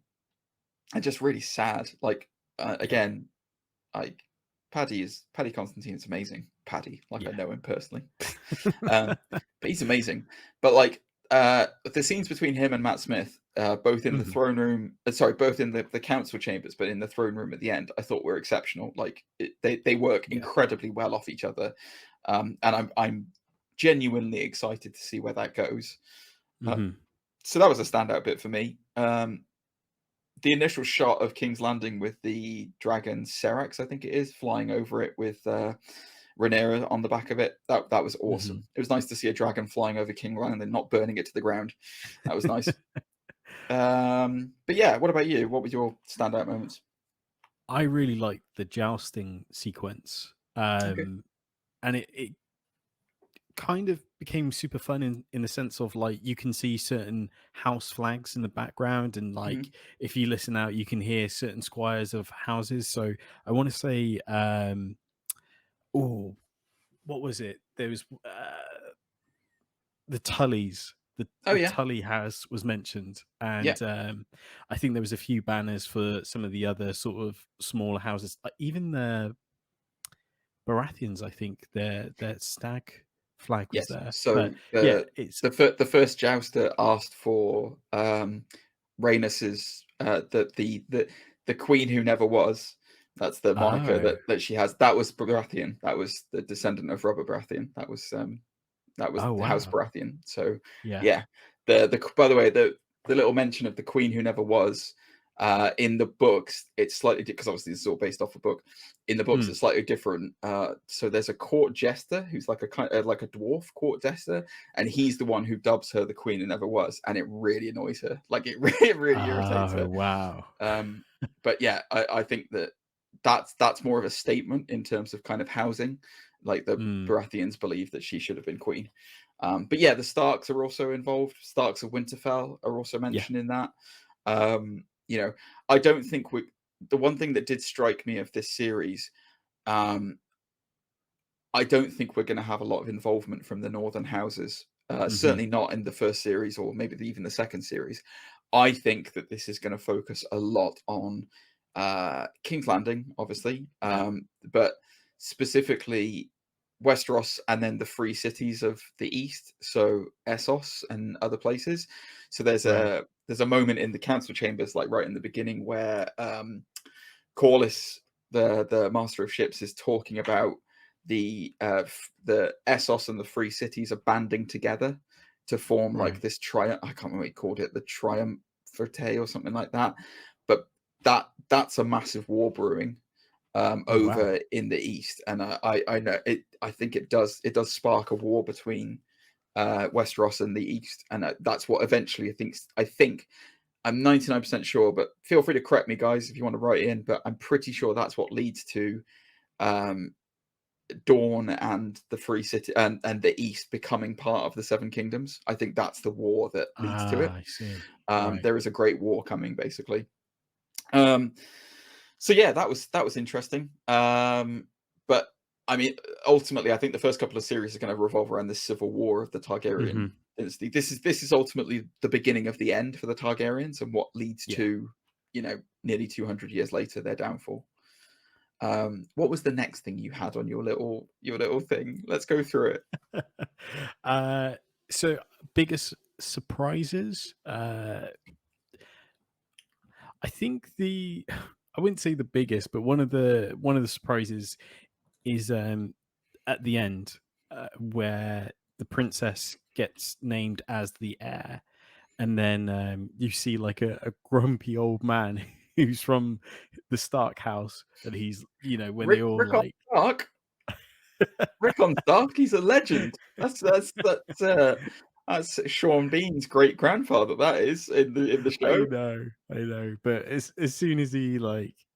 A: just really sad. Like again, like Paddy Constantine is amazing. Paddy, like I know him personally, but he's amazing. But like the scenes between him and Matt Smith, both in the throne room, both in the council chambers, but in the throne room at the end, I thought were exceptional. Like they work incredibly well off each other, and I'm genuinely excited to see where that goes. So that was a standout bit for me. the initial shot of King's Landing with the dragon Serax, I think it is, flying over it with Rhaenyra on the back of it. That was awesome. It was nice to see a dragon flying over King's Landing, not burning it to the ground. That was nice. But yeah, what about you? What were your standout moments?
B: I really liked the jousting sequence, and it kind of became super fun in the sense of like you can see certain house flags in the background, and like if you listen out, you can hear certain squires of houses. So I want to say, what was it? There was the Tullys. The Tully house was mentioned, and I think there was a few banners for some of the other sort of smaller houses. Even the Baratheons, I think their stag flag was there.
A: So
B: it's
A: the first jouster asked for Rhaenys's the queen who never was. That's the moniker that she has. That was Baratheon. That was the descendant of Robert Baratheon. That was House Baratheon. So the by the way, the little mention of the queen who never was in the books, it's slightly, because obviously this is all based off a book. In the books, it's slightly different. So there's a court jester who's like a kind of like a dwarf court jester, and he's the one who dubs her the queen who never was, and it really annoys her. Like it really irritates her.
B: Wow.
A: But yeah, I think that's more of a statement in terms of kind of housing. Like the Baratheons believe that she should have been queen. But yeah, the Starks are also involved. Starks of Winterfell are also mentioned in that. You know, I don't think the one thing that did strike me of this series, I don't think we're going to have a lot of involvement from the Northern houses. Certainly not in the first series, or maybe even the second series. I think that this is going to focus a lot on King's Landing, obviously, but specifically Westeros, and then the free cities of the east, so Essos and other places. So there's a moment in the council chambers, like right in the beginning, where Corlys, the master of ships, is talking about the Essos and the free cities are banding together to form like this triumph. I can't remember what he called it, the Triumvirate or something like that. But that's a massive war brewing over in the east, and I know it. I think it does spark a war between Westeros and the east, and that's what eventually I think I'm 99% sure, but feel free to correct me, guys, if you want to write in. But I'm pretty sure that's what leads to Dawn and the Free City and the East becoming part of the Seven Kingdoms. I think that's the war that leads to it.
B: I see.
A: There is a great war coming, basically. So yeah, that was interesting. But I mean, ultimately, I think the first couple of series are going to revolve around the civil war of the Targaryen dynasty. This is ultimately the beginning of the end for the Targaryens, and what leads to, you know, nearly 200 years later, their downfall. What was the next thing you had on your little thing? Let's go through
B: it. So biggest surprises. I think I wouldn't say the biggest, but one of the surprises is at the end where the princess gets named as the heir, and then you see like a grumpy old man who's from the Stark house, and he's, you know, when they all
A: Rickon Stark. Rickon Stark, he's a legend. That's Sean Bean's great grandfather. That is in the show.
B: I know. But as soon as he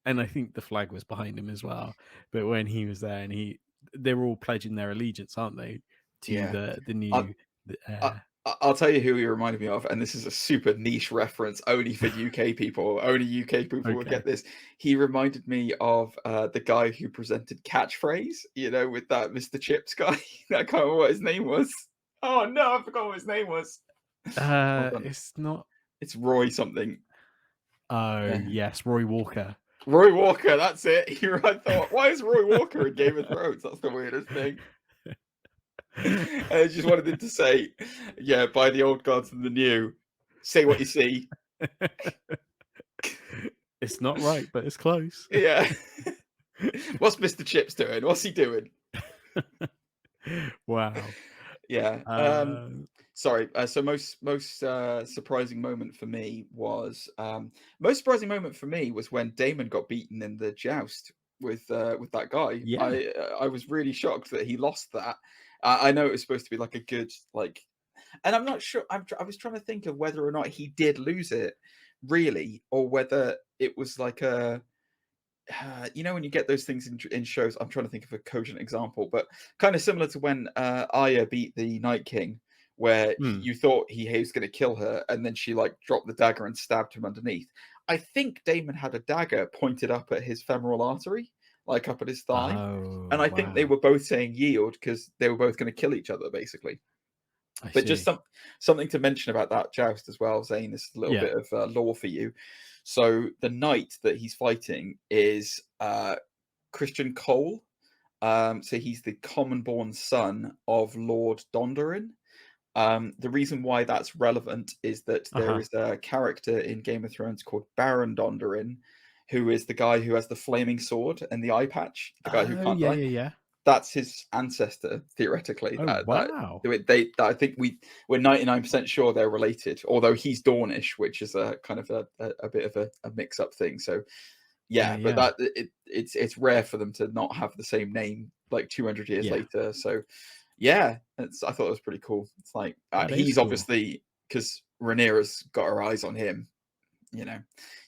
B: and I think the flag was behind him as well. But when he was there, and they're all pledging their allegiance, aren't they, to the new?
A: I'll tell you who he reminded me of, and this is a super niche reference, only for UK people. Only UK people will get this. He reminded me of the guy who presented Catchphrase, you know, with that Mr. Chips guy. I can't remember what his name was. Oh no, I forgot what his name was. It's Roy something.
B: Oh yes, Roy Walker.
A: Roy Walker, that's it. I thought, why is Roy Walker in Game of Thrones? That's the weirdest thing. I just wanted him to say, yeah, by the old gods and the new, say what you see.
B: It's not right, but it's close.
A: Yeah. What's Mr. Chips doing? What's he doing?
B: Wow.
A: Yeah. Sorry. So most surprising moment for me was when Damon got beaten in the joust with that guy.
B: Yeah.
A: I was really shocked that he lost that. I know it was supposed to be like a good like, and I'm not sure. I was trying to think of whether or not he did lose it really, or whether it was like a you know when you get those things in shows. I'm trying to think of a cogent example, but kind of similar to when Arya beat the Night King, where
B: Hmm.
A: you thought he was going to kill her, and then she like dropped the dagger and stabbed him underneath. I think Damon had a dagger pointed up at his femoral artery, like up at his thigh,
B: Oh,
A: and I think they
B: wow.
A: were both saying yield because they were both going to kill each other, basically.
B: I
A: But just
B: see.
A: something to mention about that joust as well, Zane. This is a little
B: Yeah.
A: bit of lore for you. So the knight that he's fighting is Christian Cole. So he's the common-born son of Lord Dondarrin. The reason why that's relevant is that there
B: Uh-huh.
A: is a character in Game of Thrones called Baron Dondarrin, who is the guy who has the flaming sword and the eye patch, the guy who
B: Oh,
A: can't
B: yeah,
A: die.
B: yeah, yeah.
A: That's his ancestor, theoretically.
B: Oh, wow.
A: I think we're 99% sure they're related. Although he's Dornish, which is a kind of a bit of a mix-up thing. So
B: Yeah,
A: yeah, but
B: yeah.
A: it's rare for them to not have the same name like 200 years
B: Yeah.
A: later. So yeah, I thought it was pretty cool. It's like
B: That is
A: he's
B: cool.
A: obviously, because Rhaenyra's got her eyes on him. You know,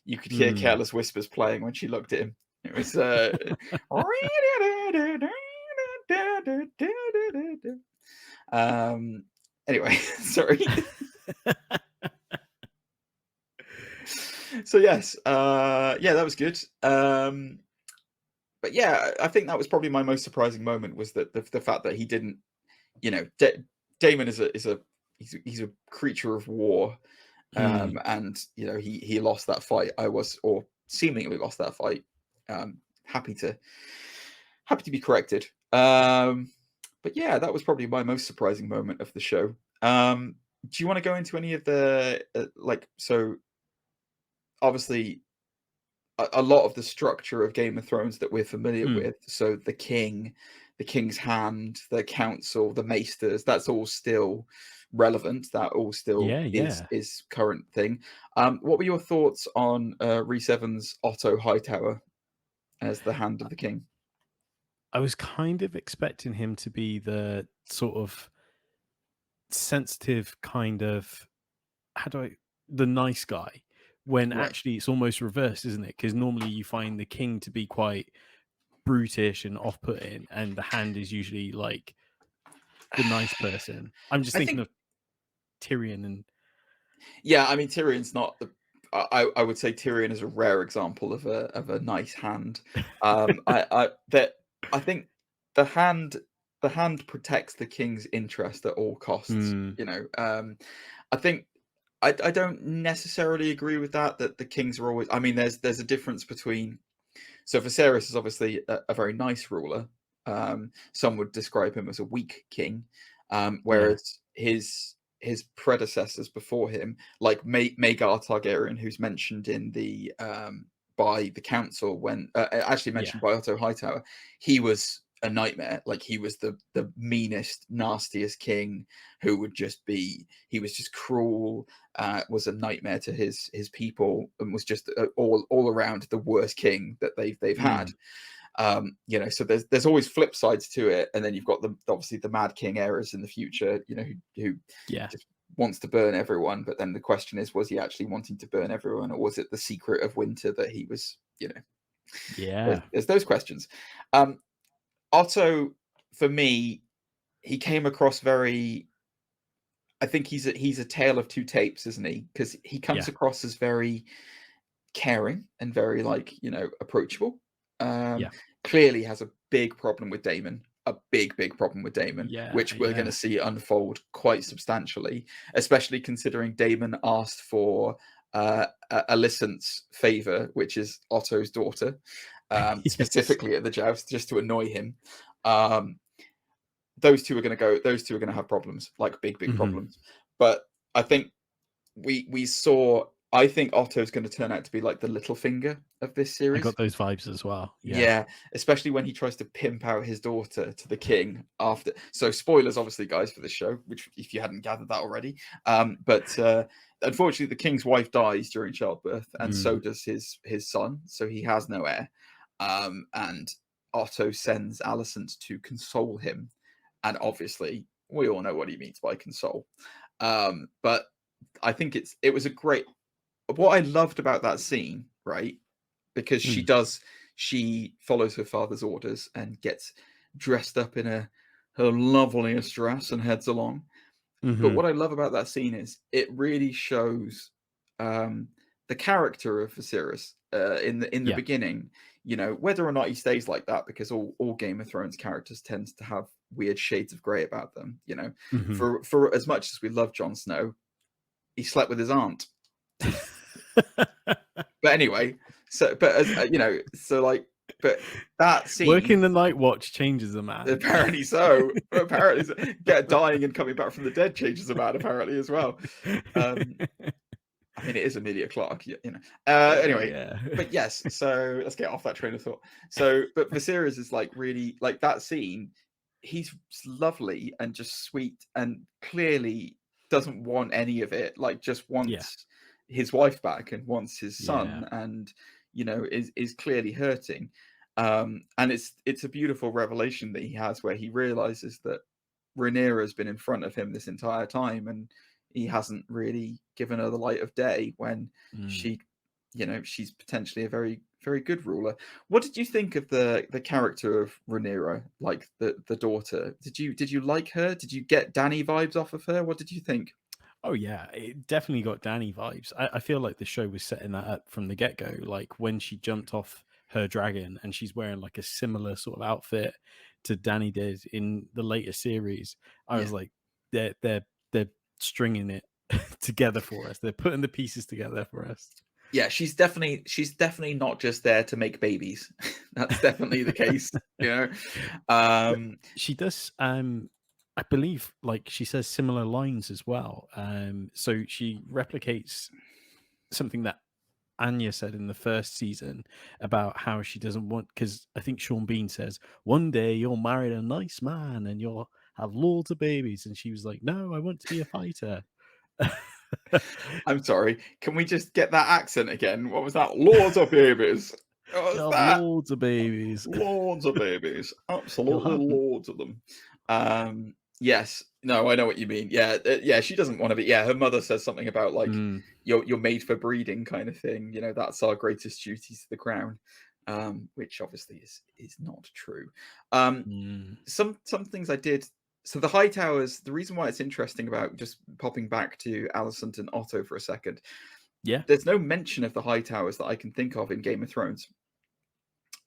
A: you could hear
B: Mm.
A: Careless Whispers playing when she looked at him. It was anyway, sorry. So yes, yeah, that was good. But yeah, I think that was probably my most surprising moment, was that the fact that he didn't, you know, Damon is a creature of war, and you know he lost that fight. Or seemingly lost that fight. Happy to be corrected. But yeah, that was probably my most surprising moment of the show. Do you want to go into any of the so obviously a lot of the structure of Game of Thrones that we're familiar with, so the king, the king's hand, the council, the maesters, that's all still relevant. That all still
B: Yeah.
A: is current thing. What were your thoughts on Rhys Evans' Otto Hightower as the hand of the king?
B: I was kind of expecting him to be the sort of sensitive kind of the nice guy, when
A: Right.
B: actually it's almost reversed, isn't it? Because normally you find the king to be quite brutish and off-putting, and the hand is usually like the nice person. I'm just
A: I
B: thinking
A: think,
B: of Tyrion and
A: yeah, I mean Tyrion's not the. I would say Tyrion is a rare example of a nice hand. I think the hand protects the king's interest at all costs. You know, I think I don't necessarily agree with that the kings are always. I mean, there's a difference between. So Viserys is obviously a very nice ruler. Some would describe him as a weak king, whereas his predecessors before him, like Maegor Targaryen, who's mentioned in the by the council, when actually mentioned by Otto Hightower, he was a nightmare. Like he was the meanest, nastiest king who would just be. He was just cruel. Was a nightmare to his people, and was just all around the worst king that they've had. You know, so there's always flip sides to it, and then you've got obviously the Mad King eras in the future, you know, who just wants to burn everyone. But then the question is, was he actually wanting to burn everyone, or was it the secret of winter that he was, you know? There's those questions. Otto, for me, he came across very. I think he's a tale of two tapes, isn't he? Because he comes across as very caring and very, like, you know, approachable. Clearly has a big problem with Damon, big problem with Damon, which we're going to see unfold quite substantially, especially considering Damon asked for Alicent's favor, which is Otto's daughter, specifically at the joust, just to annoy him. Those two are going to have problems, like big problems. But I think we saw I think Otto's going to turn out to be like the Littlefinger of this
B: I
A: series.
B: got those vibes as well.
A: Yeah, especially when he tries to pimp out his daughter to the king after. So spoilers, obviously, guys, for this show, which if you hadn't gathered that already. But unfortunately, the king's wife dies during childbirth, and so does his son. So he has no heir. And Otto sends Alicent to console him, and obviously, we all know what he means by console. But I think it was a great. What I loved about that scene, right? Because she follows her father's orders and gets dressed up in her loveliest dress and heads along. But what I love about that scene is it really shows the character of Viserys in the beginning. You know, whether or not he stays like that, because all Game of Thrones characters tend to have weird shades of grey about them. You know, for as much as we love Jon Snow, he slept with his aunt. But anyway, so but as you know, so like, but that scene,
B: working the night watch changes a man.
A: Apparently so. Apparently, dying and coming back from the dead changes a man. Apparently as well. I mean, it is Emilia Clarke, you know. Anyway, but yes. So let's get off that train of thought. So, but Viserys is like really like that scene. He's lovely and just sweet, and clearly doesn't want any of it. Like, just wants his wife back and wants his son, and you know is clearly hurting. And it's a beautiful revelation that he has where he realizes that Rhaenyra has been in front of him this entire time, and he hasn't really given her the light of day when she, you know, she's potentially a very, very good ruler. What did you think of the character of Rhaenyra, like the daughter? Did you like her? Did you get Dany vibes off of her? What did you think?
B: Oh yeah, it definitely got Dany vibes. I feel like the show was setting that up from the get-go. Like when she jumped off her dragon and she's wearing like a similar sort of outfit to Dany did in the later series, I was like, they're stringing it together for us. They're putting the pieces together for us.
A: Yeah, she's definitely not just there to make babies. That's definitely the case, you know.
B: She does I believe, like, she says similar lines as well. So she replicates something that Anya said in the first season about how she doesn't want, because I think Sean Bean says, one day you'll marry a nice man and you'll have loads of babies. And she was like, no, I want to be a fighter.
A: I'm sorry. Can we just get that accent again? What was that? Loads of babies.
B: Loads of babies.
A: Loads of babies. Absolutely loads of them. Yes. No, I know what you mean. Yeah, she doesn't want to be. Yeah, her mother says something about like you're made for breeding kind of thing. You know, that's our greatest duty to the crown, which obviously is not true. Some things I did. So the High Towers. The reason why it's interesting about just popping back to Alicent and Otto for a second.
B: Yeah,
A: there's no mention of the High Towers that I can think of in Game of Thrones.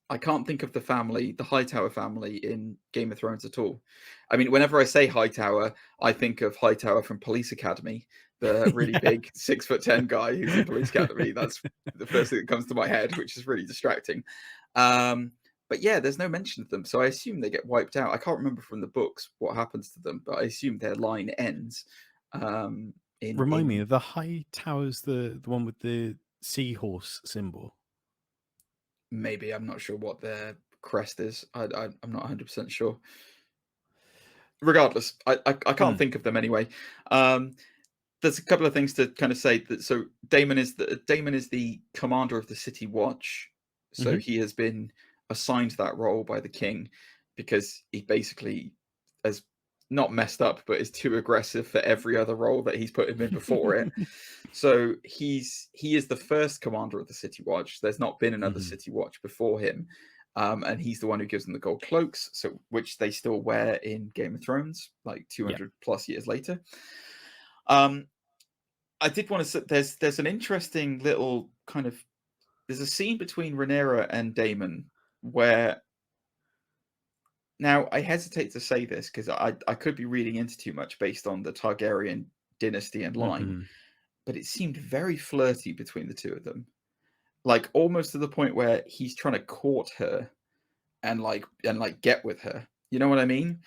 A: I can't think of the Hightower family in Game of Thrones at all. I mean, whenever I say Hightower, I think of Hightower from Police Academy, the really big 6'10" guy who's in Police Academy. That's the first thing that comes to my head, which is really distracting. But yeah, there's no mention of them, so I assume they get wiped out. I can't remember from the books what happens to them, but I assume their line ends.
B: Remind me, are the High Towers the one with the seahorse symbol?
A: Maybe. I'm not sure what their crest is. I'm not 100% sure. Regardless, I can't think of them anyway. There's a couple of things to kind of say. That so Damon is the commander of the City Watch. So he has been assigned that role by the king because he basically has not messed up, but is too aggressive for every other role that he's put him in before it. So he is the first commander of the City Watch. There's not been another City Watch before him. And he's the one who gives them the gold cloaks, so which they still wear in Game of Thrones, like 200 plus years later. I did want to say there's an interesting little kind of there's a scene between Rhaenyra and Damon where now I hesitate to say this because I could be reading into too much based on the Targaryen dynasty and line, but it seemed very flirty between the two of them. Like almost to the point where he's trying to court her and like get with her. You know what I mean?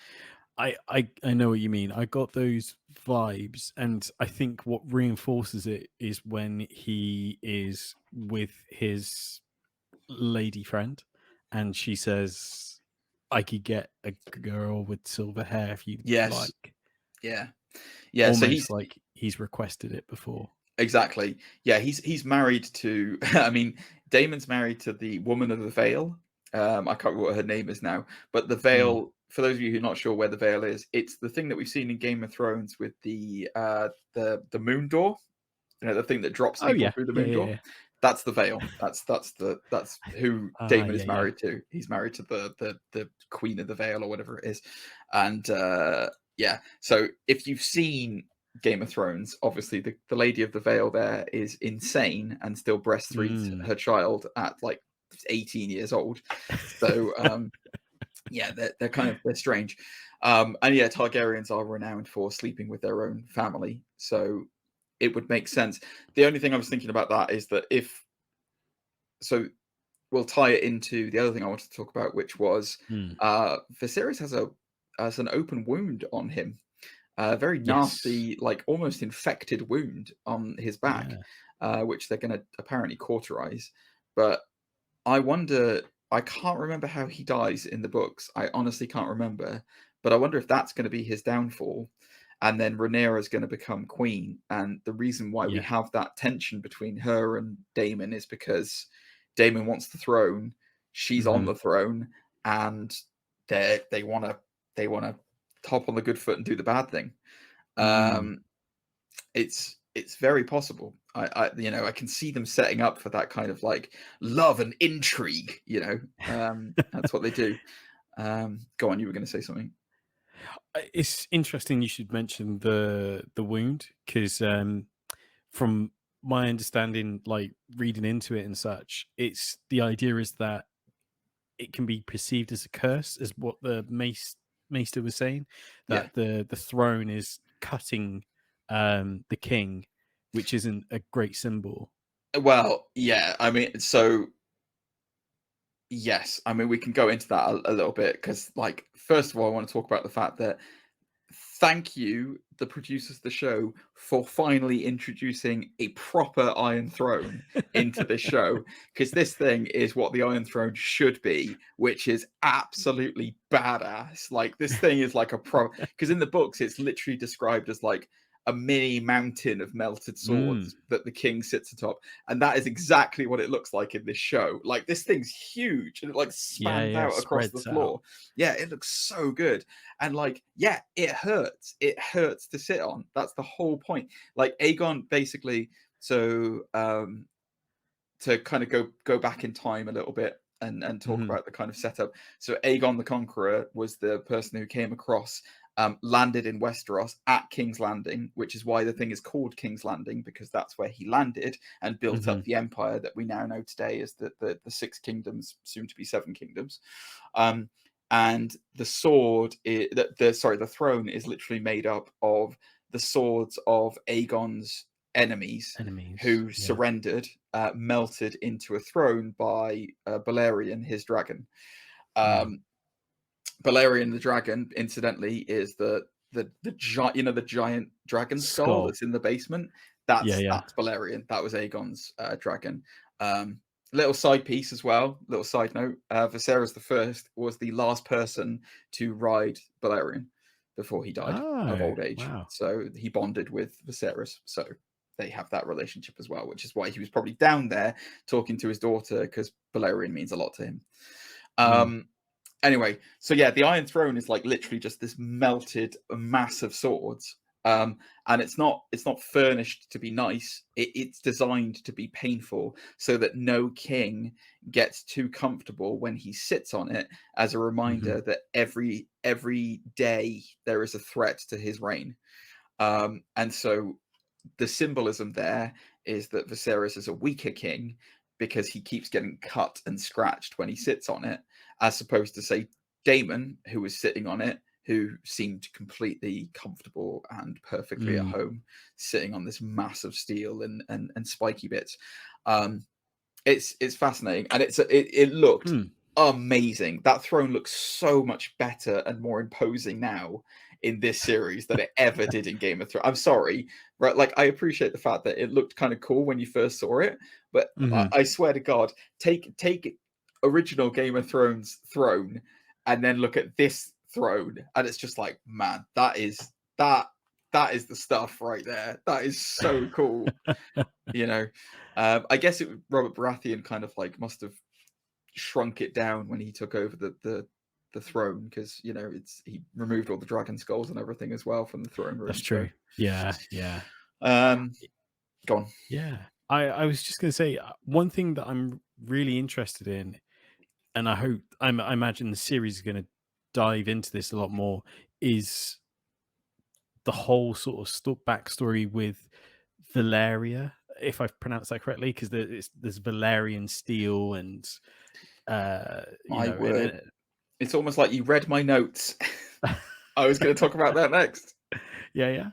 B: I know what you mean. I got those vibes, and I think what reinforces it is when he is with his lady friend, and she says, "I could get a girl with silver hair if you'd
A: Yes.
B: like."
A: Yeah. Yeah. So
B: Almost like he's requested it before.
A: exactly. Yeah, he's married to. I mean, Damon's married to the woman of the veil. I can't remember what her name is now, but the veil. For those of you who are not sure where the veil is, it's the thing that we've seen in Game of Thrones with the moon door. You know, the thing that drops
B: Oh
A: people
B: yeah,
A: through the
B: yeah,
A: moon door.
B: yeah.
A: That's the veil. That's who Damon is
B: Yeah.
A: married to. He's married to the Queen of the Veil or whatever it is. And yeah, so if you've seen Game of Thrones, obviously the Lady of the Veil there is insane and still breastfeeds her child at like 18 years old. So yeah, they're kind of they're strange. And yeah, Targaryens are renowned for sleeping with their own family. So it would make sense. The only thing I was thinking about that is that so we'll tie it into the other thing I wanted to talk about, which was Viserys has an open wound on him, a very nasty, like almost infected wound on his back, which they're going to apparently cauterize. But I wonder, I can't remember how he dies in the books. I honestly can't remember, but I wonder if that's going to be his downfall. And then Rhaenyra is going to become queen. And the reason why we have that tension between her and Damon is because Damon wants the throne, she's on the throne, and they want to hop on the good foot and do the bad thing. It's very possible. I can see them setting up for that kind of like love and intrigue. That's what they do. Go on, you were going to say something.
B: It's interesting you should mention the wound, because from my understanding, like reading into it and such, it's the idea is that it can be perceived as a curse, as what the maester was saying, that the throne is cutting the king, which isn't a great symbol.
A: Well, yeah, I mean, so yes, I mean, we can go into that a little bit because, like, first of all, I want to talk about the fact that thank you, the producers of the show, for finally introducing a proper Iron Throne into this show, because this thing is what the Iron Throne should be, which is absolutely badass. Like, this thing is like a because in the books, it's literally described as like a mini mountain of melted swords that the king sits atop, and that is exactly what it looks like in this show. Like, this thing's huge and it like spans out across the floor. Yeah, it looks so good. And like, yeah, it hurts to sit on. That's the whole point. Like, Aegon basically, so to kind of go back in time a little bit and talk about the kind of setup. So Aegon the Conqueror was the person who came across, landed in Westeros at King's Landing, which is why the thing is called King's Landing, because that's where he landed and built up the empire that we now know today as the Six Kingdoms, soon to be Seven Kingdoms. And the sword, the throne is literally made up of the swords of Aegon's enemies who surrendered, melted into a throne by Valerian, his dragon. Valerian the dragon, incidentally, is the giant dragon skull that's in the basement. That's Valerian. That was Aegon's dragon. Little side piece as well. Little side note: Viserys I was the last person to ride Valerian before he died of old age.
B: Wow.
A: So he bonded with Viserys. So they have that relationship as well, which is why he was probably down there talking to his daughter, because Valerian means a lot to him. Anyway, so yeah, the Iron Throne is like literally just this melted mass of swords, and it's not furnished to be nice. It's designed to be painful, so that no king gets too comfortable when he sits on it, as a reminder that every day there is a threat to his reign. And so the symbolism there is that Viserys is a weaker king because he keeps getting cut and scratched when he sits on it, as opposed to, say, Damon, who was sitting on it, who seemed completely comfortable and perfectly at home, sitting on this massive steel and spiky bits. It's fascinating, and it looked amazing. That throne looks so much better and more imposing now in this series than it ever did in Game of Thrones. I'm sorry, right? Like, I appreciate the fact that it looked kind of cool when you first saw it, but I swear to God, take original Game of Thrones throne and then look at this throne, and it's just like, man, that is the stuff right there. That is so cool. I guess Robert Baratheon kind of like must have shrunk it down when he took over the throne, because he removed all the dragon skulls and everything as well from the throne room.
B: That's true. Yeah.
A: Go on.
B: Yeah. I was just going to say one thing that I'm really interested in, and I imagine the series is going to dive into this a lot more, is the whole sort of backstory with Valeria, if I've pronounced that correctly, because there's Valerian steel and
A: My word. It's almost like you read my notes. I was going to talk about that next.
B: Yeah.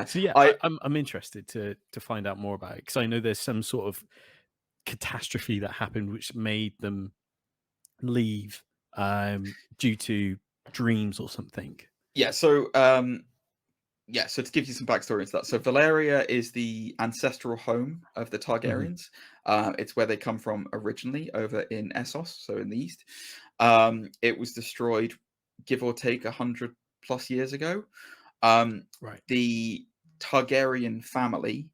B: So yeah, I'm interested to find out more about it, because I know there's some sort of catastrophe that happened which made them leave due to dreams or something.
A: So to give you some backstory into that, so Valeria is the ancestral home of the Targaryens. It's where they come from originally, over in Essos, so in the east. It was destroyed, give or take, 100 plus years ago.
B: Right.
A: The Targaryen family,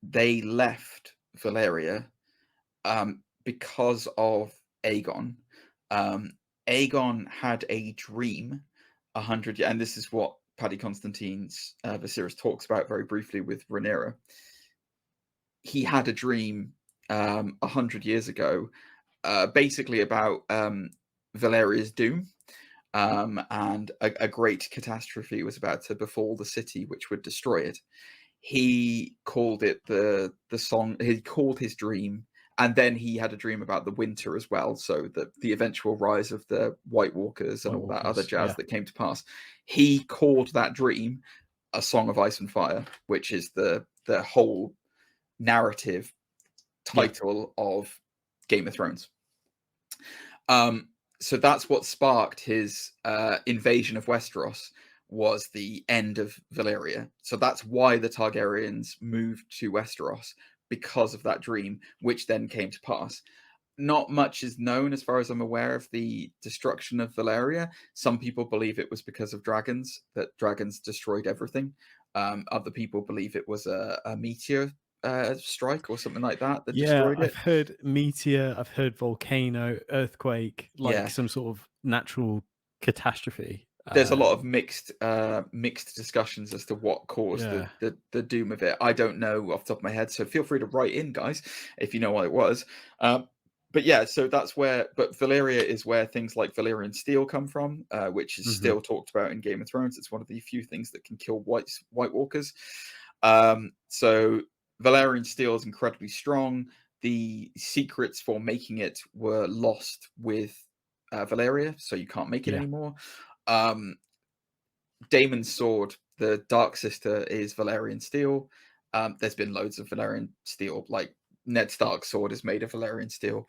A: they left Valeria because of Aegon. Aegon had a dream 100, and this is what Paddy Constantine's Viserys talks about very briefly with Rhaenyra. He had a dream 100 years ago, basically about Valeria's doom, and a great catastrophe was about to befall the city, which would destroy it. He called it the song. He called his dream, and then he had a dream about the winter as well. So the eventual rise of the White Walkers and all that other jazz that came to pass. He called that dream A Song of Ice and Fire, which is the whole narrative title of Game of Thrones. So that's what sparked his invasion of Westeros, was the end of Valeria. So that's why the Targaryens moved to Westeros, because of that dream, which then came to pass. Not much is known, as far as I'm aware, of the destruction of Valeria. Some people believe it was because of dragons, that dragons destroyed everything. Other people believe it was a meteor strike or something like that destroyed it.
B: I've heard meteor, I've heard volcano, earthquake, some sort of natural catastrophe.
A: There's a lot of mixed discussions as to what caused the doom of it. I don't know off the top of my head, so feel free to write in, guys, if you know what it was. But yeah, so that's where. But Valeria is where things like Valerian steel come from, which is still talked about in Game of Thrones. It's one of the few things that can kill White Walkers. So Valerian steel is incredibly strong. The secrets for making it were lost with Valeria, so you can't make it anymore. Damon's sword, the Dark Sister, is Valerian steel. There's been loads of Valerian steel, like Ned Stark's sword is made of Valerian steel.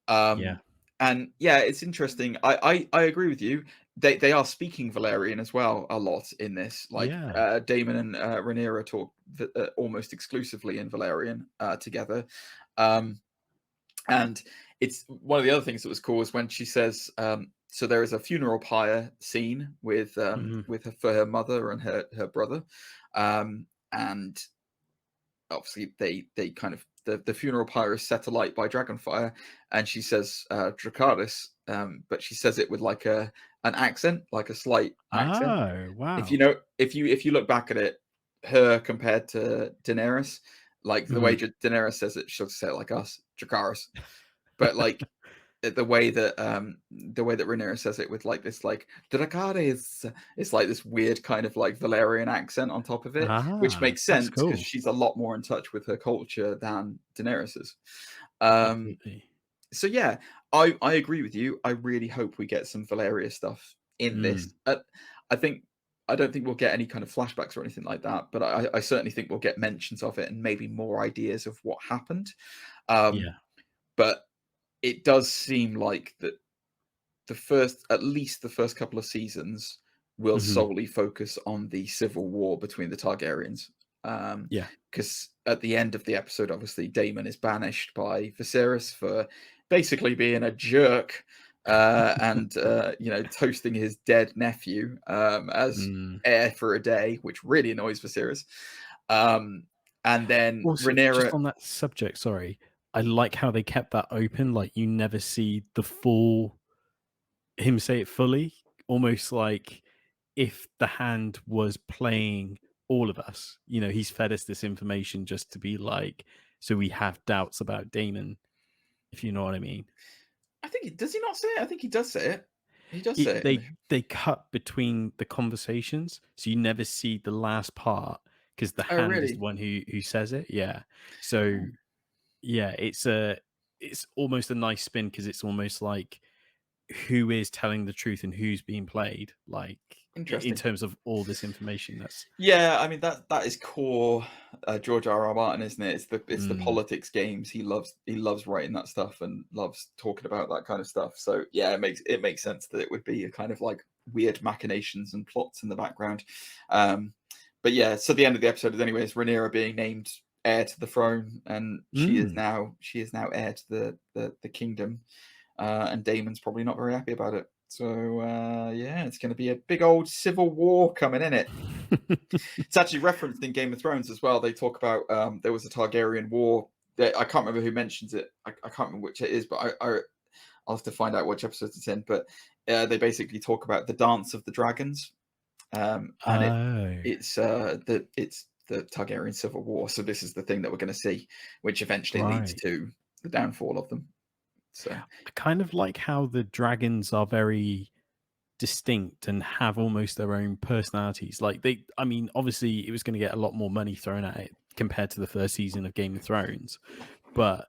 A: And it's interesting. I agree with you. They are speaking Valerian as well a lot in this. Like Damon and Rhaenyra talk almost exclusively in Valerian together. And it's one of the other things that was cool is when she says, so there is a funeral pyre scene with for her mother and her brother, and obviously they kind of the funeral pyre is set alight by dragonfire, and she says Dracarys, but she says it with like an accent, like a slight accent.
B: Oh wow!
A: If you look back at it, her compared to Daenerys, like the way Daenerys says it, she'll say it like us, Dracarys, but like the way that Rhaenyra says it with like this like Dracarys, it's like this weird kind of like Valerian accent on top of it, which makes sense because she's a lot more in touch with her culture than Daenerys is. So yeah, I agree with you. I really hope we get some Valeria stuff in this. I don't think we'll get any kind of flashbacks or anything like that, but I certainly think we'll get mentions of it and maybe more ideas of what happened. But it does seem like that at least the first couple of seasons will solely focus on the civil war between the Targaryens.
B: Yeah.
A: Because at the end of the episode, obviously, Damon is banished by Viserys for basically being a jerk and toasting his dead nephew as heir for a day, which really annoys Viserys. And then
B: Also,
A: Rhaenyra,
B: just on that subject, sorry, I like how they kept that open. Like you never see the full him say it fully, almost like if the hand was playing all of us. You know, he's fed us this information just to be like, so we have doubts about Damon, if you know what I mean.
A: I think does he not say it? I think he does say it. He does say it.
B: They cut between the conversations, so you never see the last part because the hand is the one who says it. Yeah. So yeah, it's almost a nice spin because it's almost like who is telling the truth and who's being played, like in terms of all this information.
A: I mean that is core George R.R. Martin, isn't it? It's the politics games. He loves writing that stuff and loves talking about that kind of stuff. So yeah, it makes sense that it would be a kind of like weird machinations and plots in the background. But yeah, so the end of the episode is anyways Rhaenyra being named heir to the throne, and she is now heir to the kingdom. And Damon's probably not very happy about it. So, it's going to be a big old civil war coming in it. It's actually referenced in Game of Thrones as well. They talk about there was a Targaryen war. I can't remember who mentions it. I can't remember which it is, but I'll have to find out which episode it's in. But they basically talk about the Dance of the Dragons. It's the Targaryen civil war. So this is the thing that we're going to see, which eventually leads to the downfall of them. So
B: I kind of like how the dragons are very distinct and have almost their own personalities. Like obviously it was going to get a lot more money thrown at it compared to the first season of Game of Thrones, but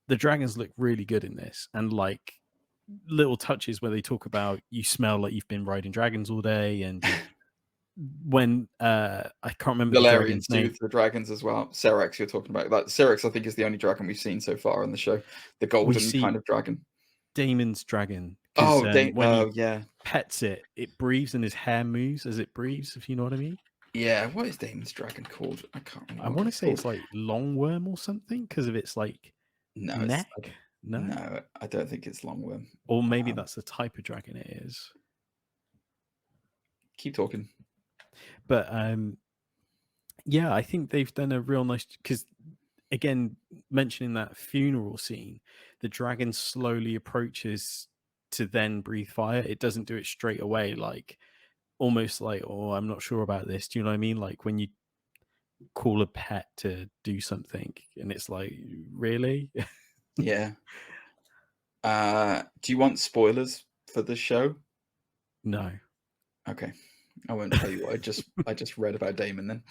B: the dragons look really good in this. And like little touches where they talk about you smell like you've been riding dragons all day, and when I can't remember
A: Valerians do the dragons as well. Syrax, you're talking about that. Syrax, I think, is the only dragon we've seen so far on the show. The golden kind of dragon.
B: Damon's dragon.
A: When
B: he pets it, it breathes and his hair moves as it breathes, if you know what I mean.
A: Yeah, what is Damon's dragon called? I can't remember.
B: I want to say it's like longworm or something because of its like neck.
A: No, I don't think it's longworm.
B: Or maybe that's the type of dragon it is.
A: Keep talking.
B: But I think they've done a real nice, because again, mentioning that funeral scene, the dragon slowly approaches to then breathe fire. It doesn't do it straight away, like almost like, oh, I'm not sure about this. Do you know what I mean? Like when you call a pet to do something and it's like, really?
A: Yeah. Do you want spoilers for the show?
B: No.
A: Okay. I won't tell you what I just read about Damon then.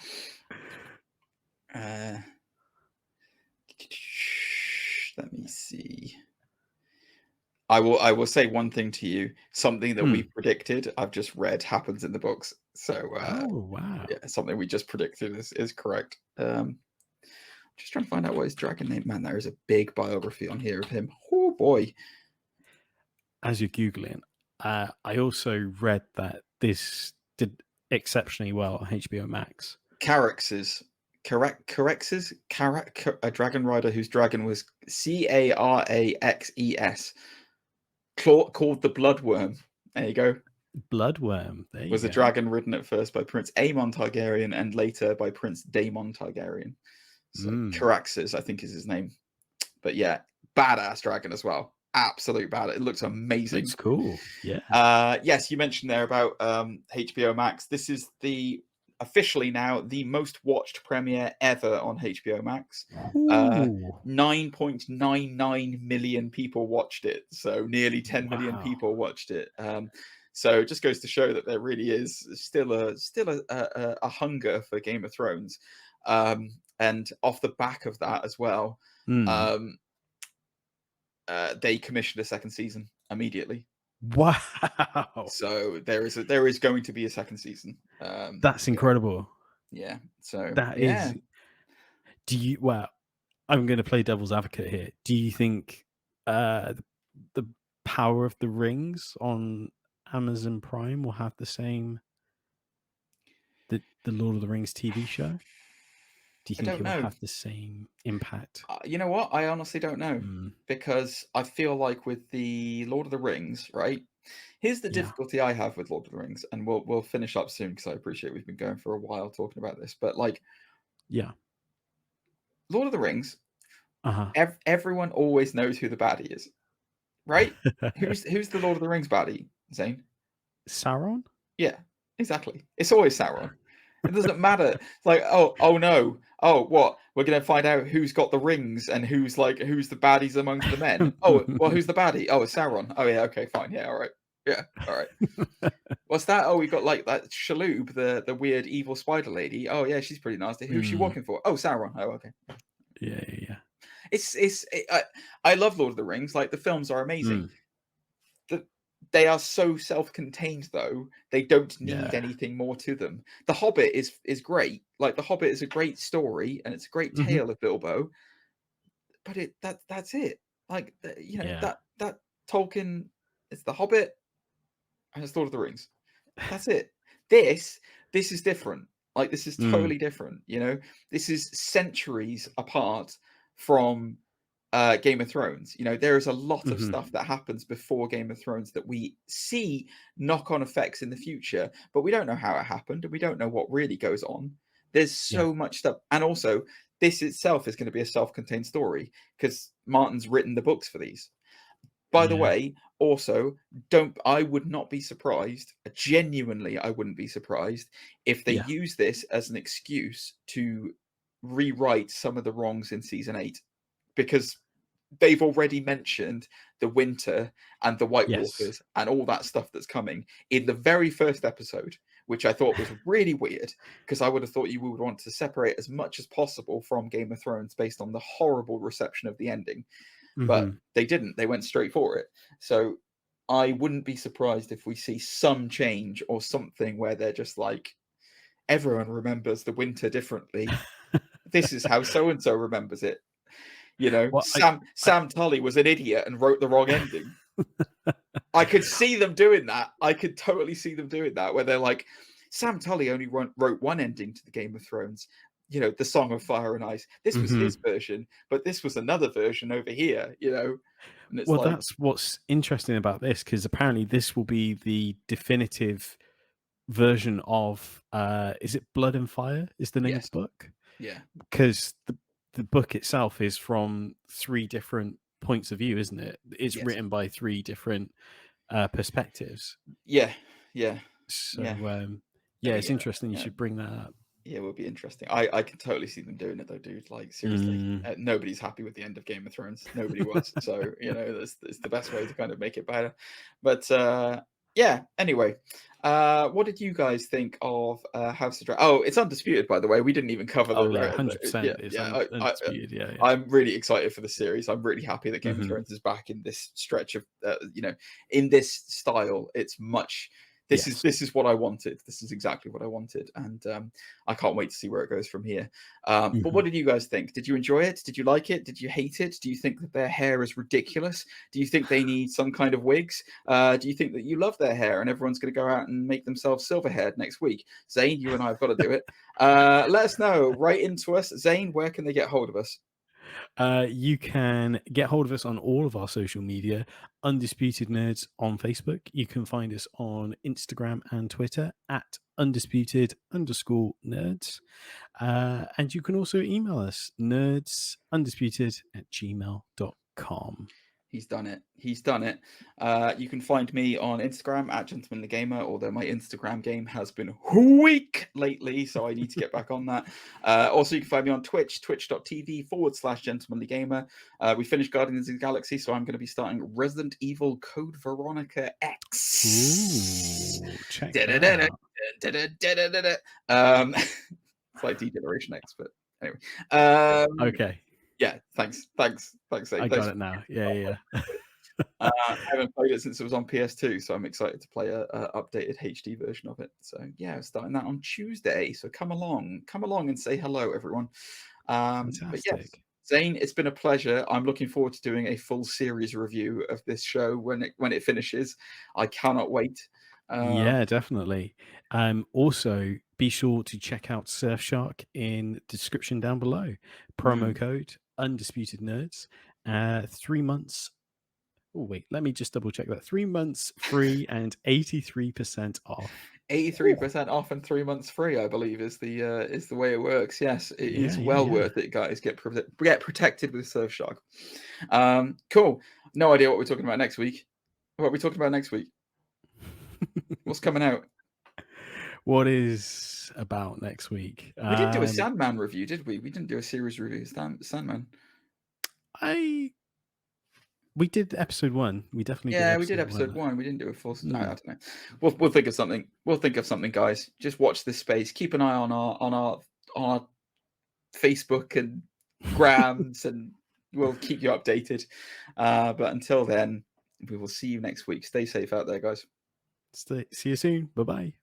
A: Let me see. I will say one thing to you. Something that we predicted, I've just read happens in the books. So
B: wow.
A: Yeah, something we just predicted is correct. Just trying to find out what his dragon name. Man, there is a big biography on here of him. Oh boy.
B: As you're Googling, I also read that this did exceptionally well on HBO Max.
A: Caraxes, a dragon rider whose dragon was Caraxes, called the Bloodworm. There you go.
B: Bloodworm. There you
A: was
B: go.
A: A dragon ridden at first by Prince Aemon Targaryen and later by Prince Damon Targaryen. So Caraxes, I think, is his name. But yeah, badass dragon as well. Absolute bad. It looks amazing.
B: It's cool. Yeah.
A: Yes, you mentioned there about HBO Max. This is officially now the most watched premiere ever on HBO Max. 9.99 million people watched it. So nearly 10 million people watched it. So it just goes to show that there really is still a hunger for Game of Thrones. And off the back of that as well, they commissioned a second season immediately.
B: Wow!
A: So there is going to be a second season.
B: That's incredible.
A: Yeah. So
B: that is. Do you? Well, I'm going to play devil's advocate here. Do you think the Power of the Rings on Amazon Prime will have the same the Lord of the Rings TV show? Do you
A: I
B: think
A: don't
B: it will
A: know.
B: have the same impact?
A: You know what? I honestly don't know
B: Mm,
A: because I feel like with the Lord of the Rings, right? Here's the
B: yeah,
A: difficulty I have with Lord of the Rings, and we'll finish up soon because I appreciate we've been going for a while talking about this. But like
B: yeah.
A: Lord of the Rings,
B: Uh-huh.
A: everyone always knows who the baddie is, right? Who's the Lord of the Rings baddie, Zane?
B: Sauron?
A: Yeah, exactly. It's always Sauron. It doesn't matter. It's like, oh no, oh what? We're gonna find out who's got the rings and who's the baddies amongst the men. Oh, well, who's the baddie? Oh, it's Sauron. Oh yeah, okay, fine, yeah, all right, yeah, all right. What's that? Oh, we got like that Shaloub, the weird evil spider lady. Oh yeah, she's pretty nasty. Who's she working for? Oh, Sauron. Oh, okay.
B: Yeah.
A: I love Lord of the Rings. Like the films are amazing.
B: Mm,
A: They are so self-contained though. They don't need
B: yeah.
A: anything more to them. The Hobbit is great. Like the Hobbit is a great story and it's a great
B: Mhm.
A: tale of Bilbo. But that's it. Like
B: Yeah.
A: that Tolkien is the Hobbit and it's Lord of the Rings. That's it. This is different. Like this is
B: Mm,
A: totally different. This is centuries apart from Game of Thrones. There is a lot of
B: mhm.
A: stuff that happens before Game of Thrones that we see knock-on effects in the future, but we don't know how it happened and we don't know what really goes on. There's
B: Yeah.
A: so much stuff, and also this itself is going to be a self-contained story because Martin's written the books for these. By the
B: Yeah.
A: way, also, I would not be surprised, genuinely, I wouldn't be surprised if they
B: Yeah.
A: use this as an excuse to rewrite some of the wrongs in season 8 because they've already mentioned the winter and the White
B: Yes.
A: Walkers and all that stuff that's coming in the very first episode, which I thought was really weird because I would have thought you would want to separate as much as possible from Game of Thrones based on the horrible reception of the ending. But
B: Mhm.
A: they didn't. They went straight for it. So I wouldn't be surprised if we see some change or something where they're just like, everyone remembers the winter differently. This is how so and so remembers it.
B: Well,
A: Sam Tully was an idiot and wrote the wrong ending. I could see them doing that. I could totally see them doing that, where they're like, Sam Tully only wrote one ending to the Game of Thrones. The Song of Fire and Ice. This was his version, but this was another version over here. And it's
B: Well,
A: like,
B: that's what's interesting about this, because apparently this will be the definitive version of is it Blood and Fire is the name of
A: yes,
B: the book?
A: yeah,
B: Because the book itself is from 3 different points of view, isn't it? It's
A: yes,
B: written by 3 different perspectives.
A: yeah.
B: So
A: Yeah,
B: it's interesting you should bring that up.
A: Yeah, it will be interesting. I can totally see them doing it though, dude. Like seriously, nobody's happy with the end of Game of Thrones. Nobody was. So it's the best way to kind of make it better. But yeah. Anyway, what did you guys think of House of Dragon? Oh, it's undisputed, by the way. We didn't even cover
B: Oh
A: the.
B: yeah, 100%. It's undisputed. Yeah.
A: I'm really excited for the series. I'm really happy that Game of
B: Mhm.
A: Thrones is back in this stretch of in this style. It's much. This is what I wanted. This is exactly what I wanted, and I can't wait to see where it goes from here. But what did you guys think? Did you enjoy it? Did you like it? Did you hate it? Do you think that their hair is ridiculous? Do you think they need some kind of wigs? Do you think that you love their hair and everyone's going to go out and make themselves silver-haired next week? Zane, you and I have got to do it. Let us know. Write into us. Zane, where can they get hold of us?
B: You can get hold of us on all of our social media. Undisputed Nerds on Facebook. You can find us on Instagram and Twitter at undisputed_nerds. And you can also email us nerdsunDisputed@gmail.com.
A: He's done it. He's done it. You can find me on Instagram at Gentleman the Gamer, although my Instagram game has been weak lately, so I need to get back on that. Also, you can find me on Twitch, twitch.tv/Gentlemanly Gamer. We finished Guardians of the Galaxy, so I'm going to be starting Resident Evil Code Veronica X.
B: Ooh, check that out.
A: It's like D-Generation X, but anyway.
B: Okay.
A: Yeah, thanks.
B: I got it now. Yeah.
A: I haven't played it since it was on PS2, so I'm excited to play a updated HD version of it. So yeah, I'm starting that on Tuesday. So come along and say hello, everyone. But yes,
B: Fantastic.
A: Zane, it's been a pleasure. I'm looking forward to doing a full series review of this show when it finishes. I cannot wait.
B: Yeah, definitely. Also, be sure to check out Surfshark in the description down below. Promo code Undisputed Nerds. 3 months. Oh wait, let me just double check that. 3 months free and 83% off.
A: 83% off and 3 months free, I believe, is the way it works. Yes, it is well worth it, guys. Get protected with Surfshark. Cool. No idea what we're talking about next week. What are we talking about next week? What's coming out?
B: What is about next week?
A: We didn't do a Sandman review, did we? We didn't do a series review of Sandman.
B: We did episode 1. We definitely did.
A: We did episode 1. We didn't do a full. I don't know. We'll think of something. We'll think of something, guys. Just watch this space. Keep an eye on our Facebook and Grams, and we'll keep you updated. But until then, we will see you next week. Stay safe out there, guys.
B: See you soon. Bye-bye.